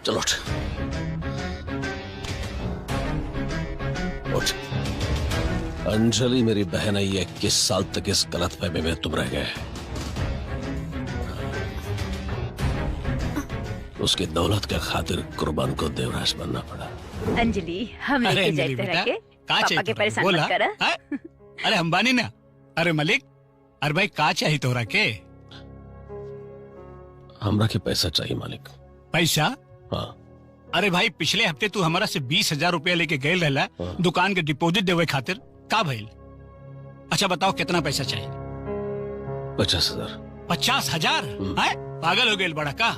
चलो उठ उठ। अंजलि मेरी बहन है। 21 साल तक इस गलतफहमी में तुम रह गए। उसकी दौलत के खातिर कुर्बान को देवराज बनना पड़ा। अंजलि, हम लेके जाते रह के पापा के परेशान मत कर। अरे अंबानी ना, अरे मलिक, अरे भाई का चाहिए तोरा के? हमरा के पैसा चाहिए मालिक। पैसा? हाँ। अरे भाई, पिछले हफ्ते तू हमारा से 20,000 रुपया लेके गए रहला दुकान के डिपॉजिट देवे खातिर। का भइल? अच्छा बताओ कितना पैसा चाहिए? 50,000। 50,000? पागल हो गए बड़ा का?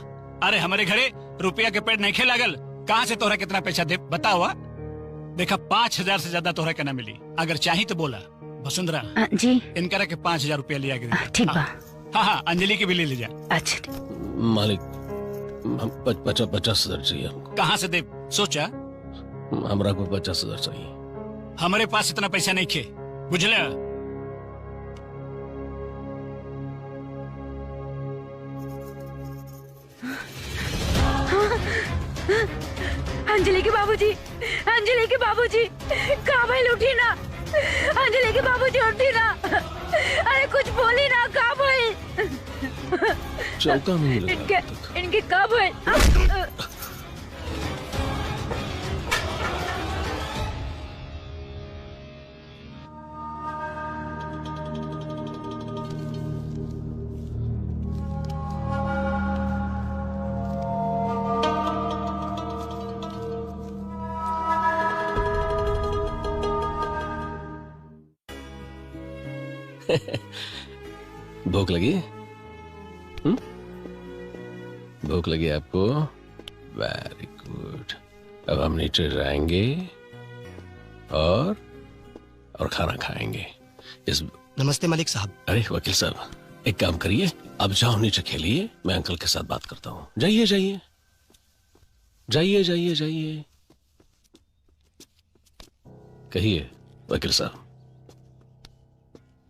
अरे हमारे घरे रुपया के पेड़ नहीं खे लागल। कहाँ से तोहरा कितना पैसा दे बताओ? देखा 5,000 से ज्यादा तोहरा के ना मिली। अगर चाहिए तो बोला। वसुंधरा जी, इनकरा के 5,000 रुपया लिया के। ठीक बा। हाँ हाँ, अंजलि के भी ले जा। अच्छा मालिक, 50,000 चाहिए हमको। कहाँ से दे? सोचा हमरा को 50,000 चाहिए। हमारे पास इतना पैसा नहीं खे, बुझले? अंजलि के बाबूजी, अंजलि के बाबूजी, कहाँ भाई उठी ना? अंजलि के बाबूजी उठी ना? अरे कुछ बोली ना, कहाँ भाई? चौका नहीं लगा। इनके कब है? भूख लगी? भूख लगी आपको? Very good. अब हम नीचे जाएंगे और खाना खाएंगे। इस नमस्ते मलिक साहब। अरे वकील साहब, एक काम करिए, अब जाओ नीचे खेलिए, मैं अंकल के साथ बात करता हूँ। जाइए जाइए जाइए जाइए जाइए। कहिए वकील साहब।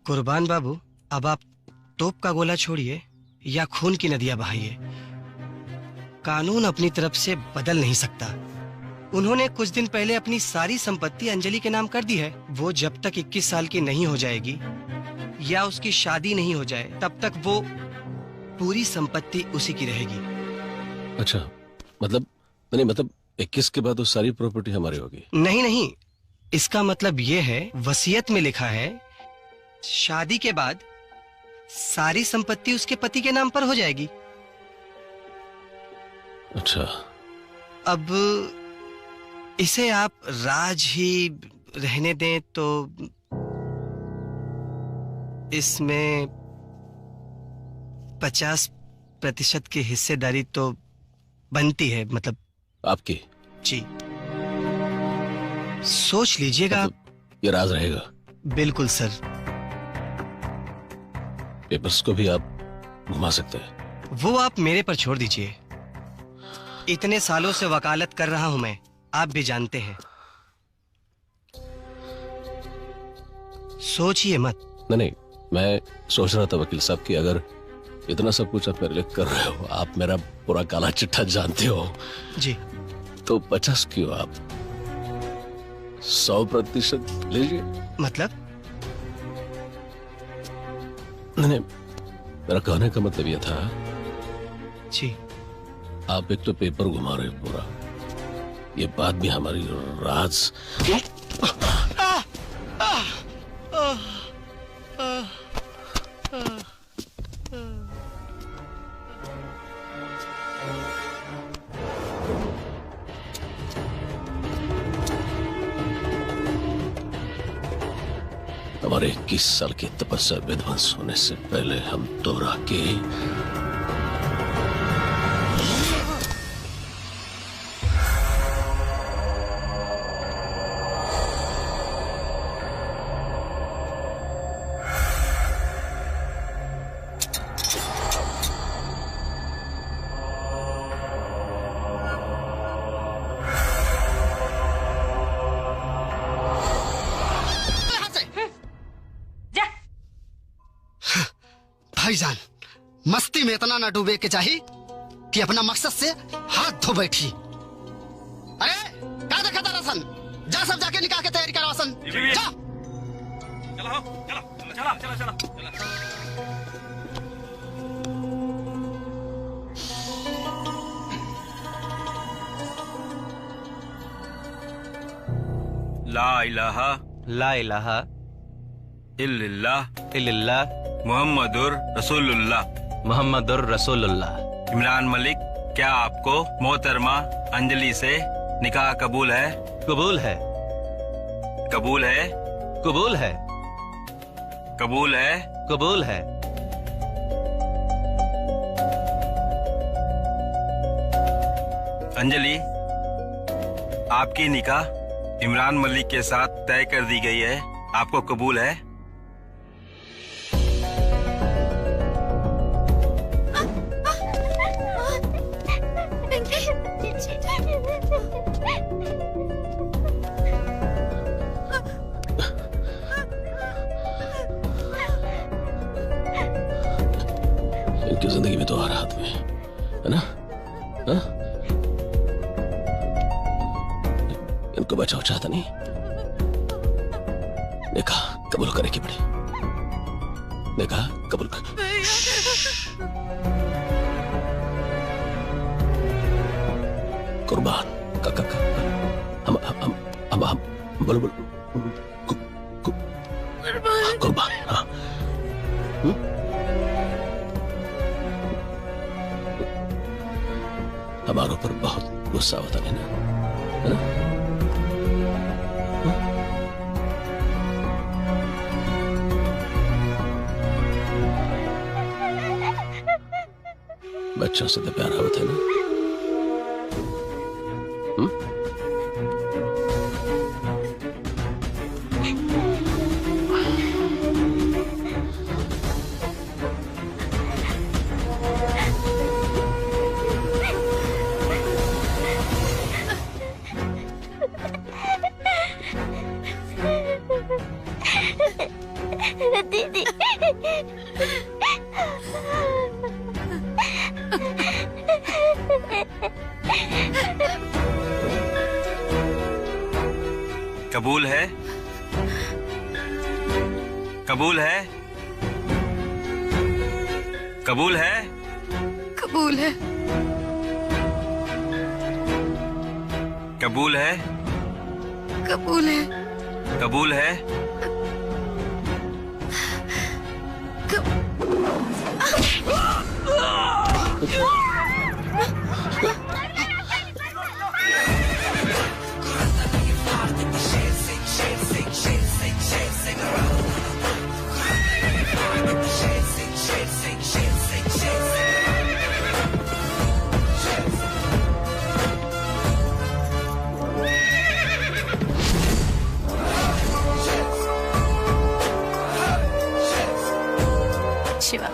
कुर्बान बाबू, अब आप तोप का गोला छोड़िए या खून की नदियां बहाइए, कानून अपनी तरफ से बदल नहीं सकता। उन्होंने कुछ दिन पहले अपनी सारी संपत्ति अंजलि के नाम कर दी है। वो जब तक 21 साल की नहीं हो जाएगी या उसकी शादी नहीं हो जाए, तब तक वो पूरी संपत्ति उसी की रहेगी। अच्छा, मतलब नहीं, मतलब 21 के बाद वो सारी प्रॉपर्टी हमारी होगी? नहीं नहीं, इसका मतलब ये है, वसीयत में लिखा है शादी के बाद सारी संपत्ति उसके पति के नाम पर हो जाएगी। अच्छा, अब इसे आप राज ही रहने दें तो इसमें 50% की हिस्सेदारी तो बनती है, मतलब आपकी? जी, सोच लीजिएगा। मतलब ये राज रहेगा? बिल्कुल सर। पेपर्स को भी आप घुमा सकते हैं? वो आप मेरे पर छोड़ दीजिए। इतने सालों से वकालत कर रहा हूं मैं, आप भी जानते हैं। सोचिए मत। नहीं, मैं सोच रहा था वकील साहब कि अगर इतना सब कुछ आप मेरे लिए कर रहे हो, आप मेरा पूरा काला चिट्ठा जानते हो जी, तो 50 क्यों, आप 100% लीजिए। मतलब? नहीं, मेरा कहने का मतलब यह था जी, आप एक तो पेपर घुमा रहे हो पूरा, ये बात भी हमारी राज। हमारे 21 साल की तपस्या विध्वंस होने से पहले हम दोहरा के भाईजान, मस्ती में इतना न डूबे के चाहिए कि अपना मकसद से हाथ धो बैठी। अरे क्या देखा था रसन? जा सब जाके निकाह की तैयारी करो सन। जा। चलो। ला इलाहा इल्लल्लाह मुहम्मदुर रसूलुल्लाह। इमरान मलिक, क्या आपको मोहतरमा अंजलि से निकाह कबूल है? कबूल है। कबूल है? कबूल है। कबूल है? कबूल है। अंजलि, आपकी निकाह इमरान मलिक के साथ तय कर दी गई है, आपको कबूल है? क्योंकि जिंदगी में तो हर आदमी है ना, हा? इनको बचाओ चाहता नहीं, देखा कबूल करे की पड़ी, देखा कबूल कर। कुर्बान का हम बोलो बोलो कुर्बान। हाँ हमारे ऊपर बहुत गुस्सा होता नहीं ना, है ना? बच्चों से तो प्यारा होता है ना। दीदी कबूल है, कबूल है, कबूल है, कबूल है, कबूल है, कबूल है, कबूल है। शिवा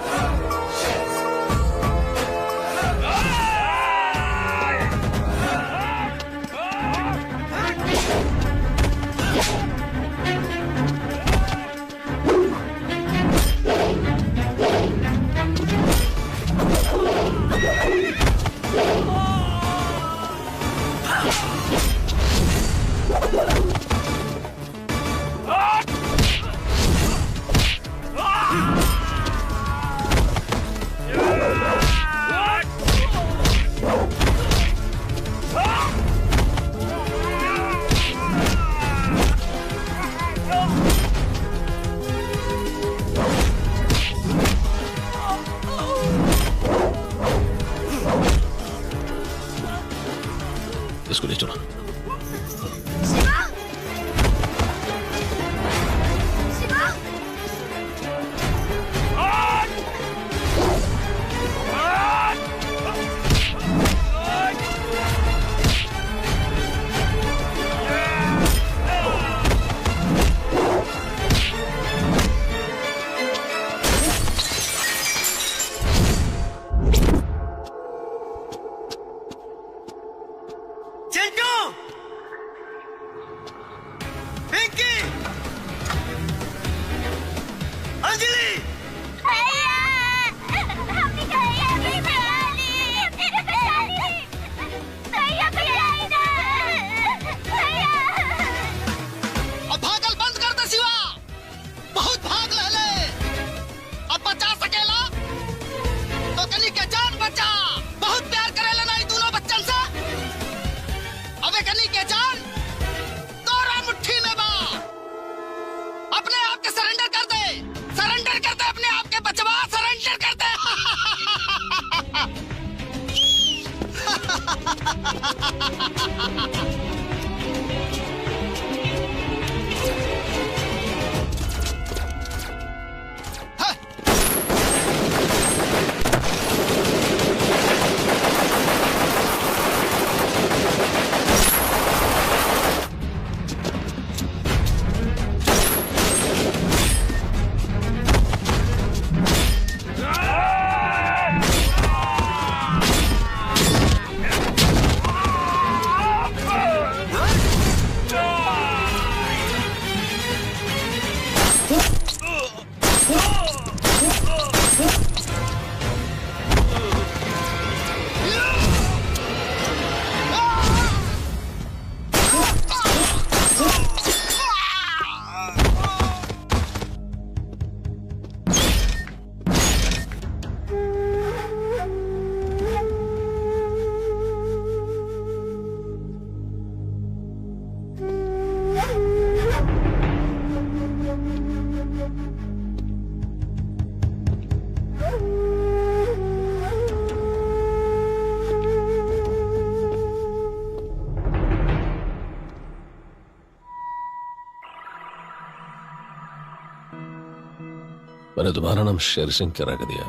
मैंने तुम्हारा नाम शेर सिंह के रख दिया,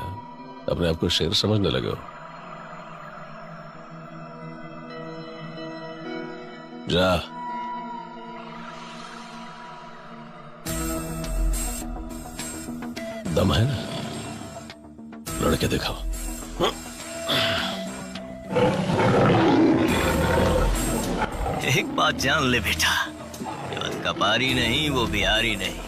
अपने आप को शेर समझने लगे हो। जा दम है ना, लड़के दिखाओ। एक बात जान ले बेटा, जो कपारी नहीं वो बिहारी नहीं।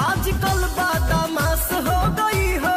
आजकल बादामास हो गई हो,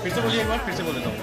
फिर से बोलिए एक बार, फिर से बोल देता हूँ।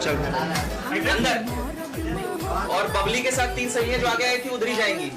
चल अंदर। और बबली के साथ 3 सही है जो आगे आई थी उधर ही जाएंगी।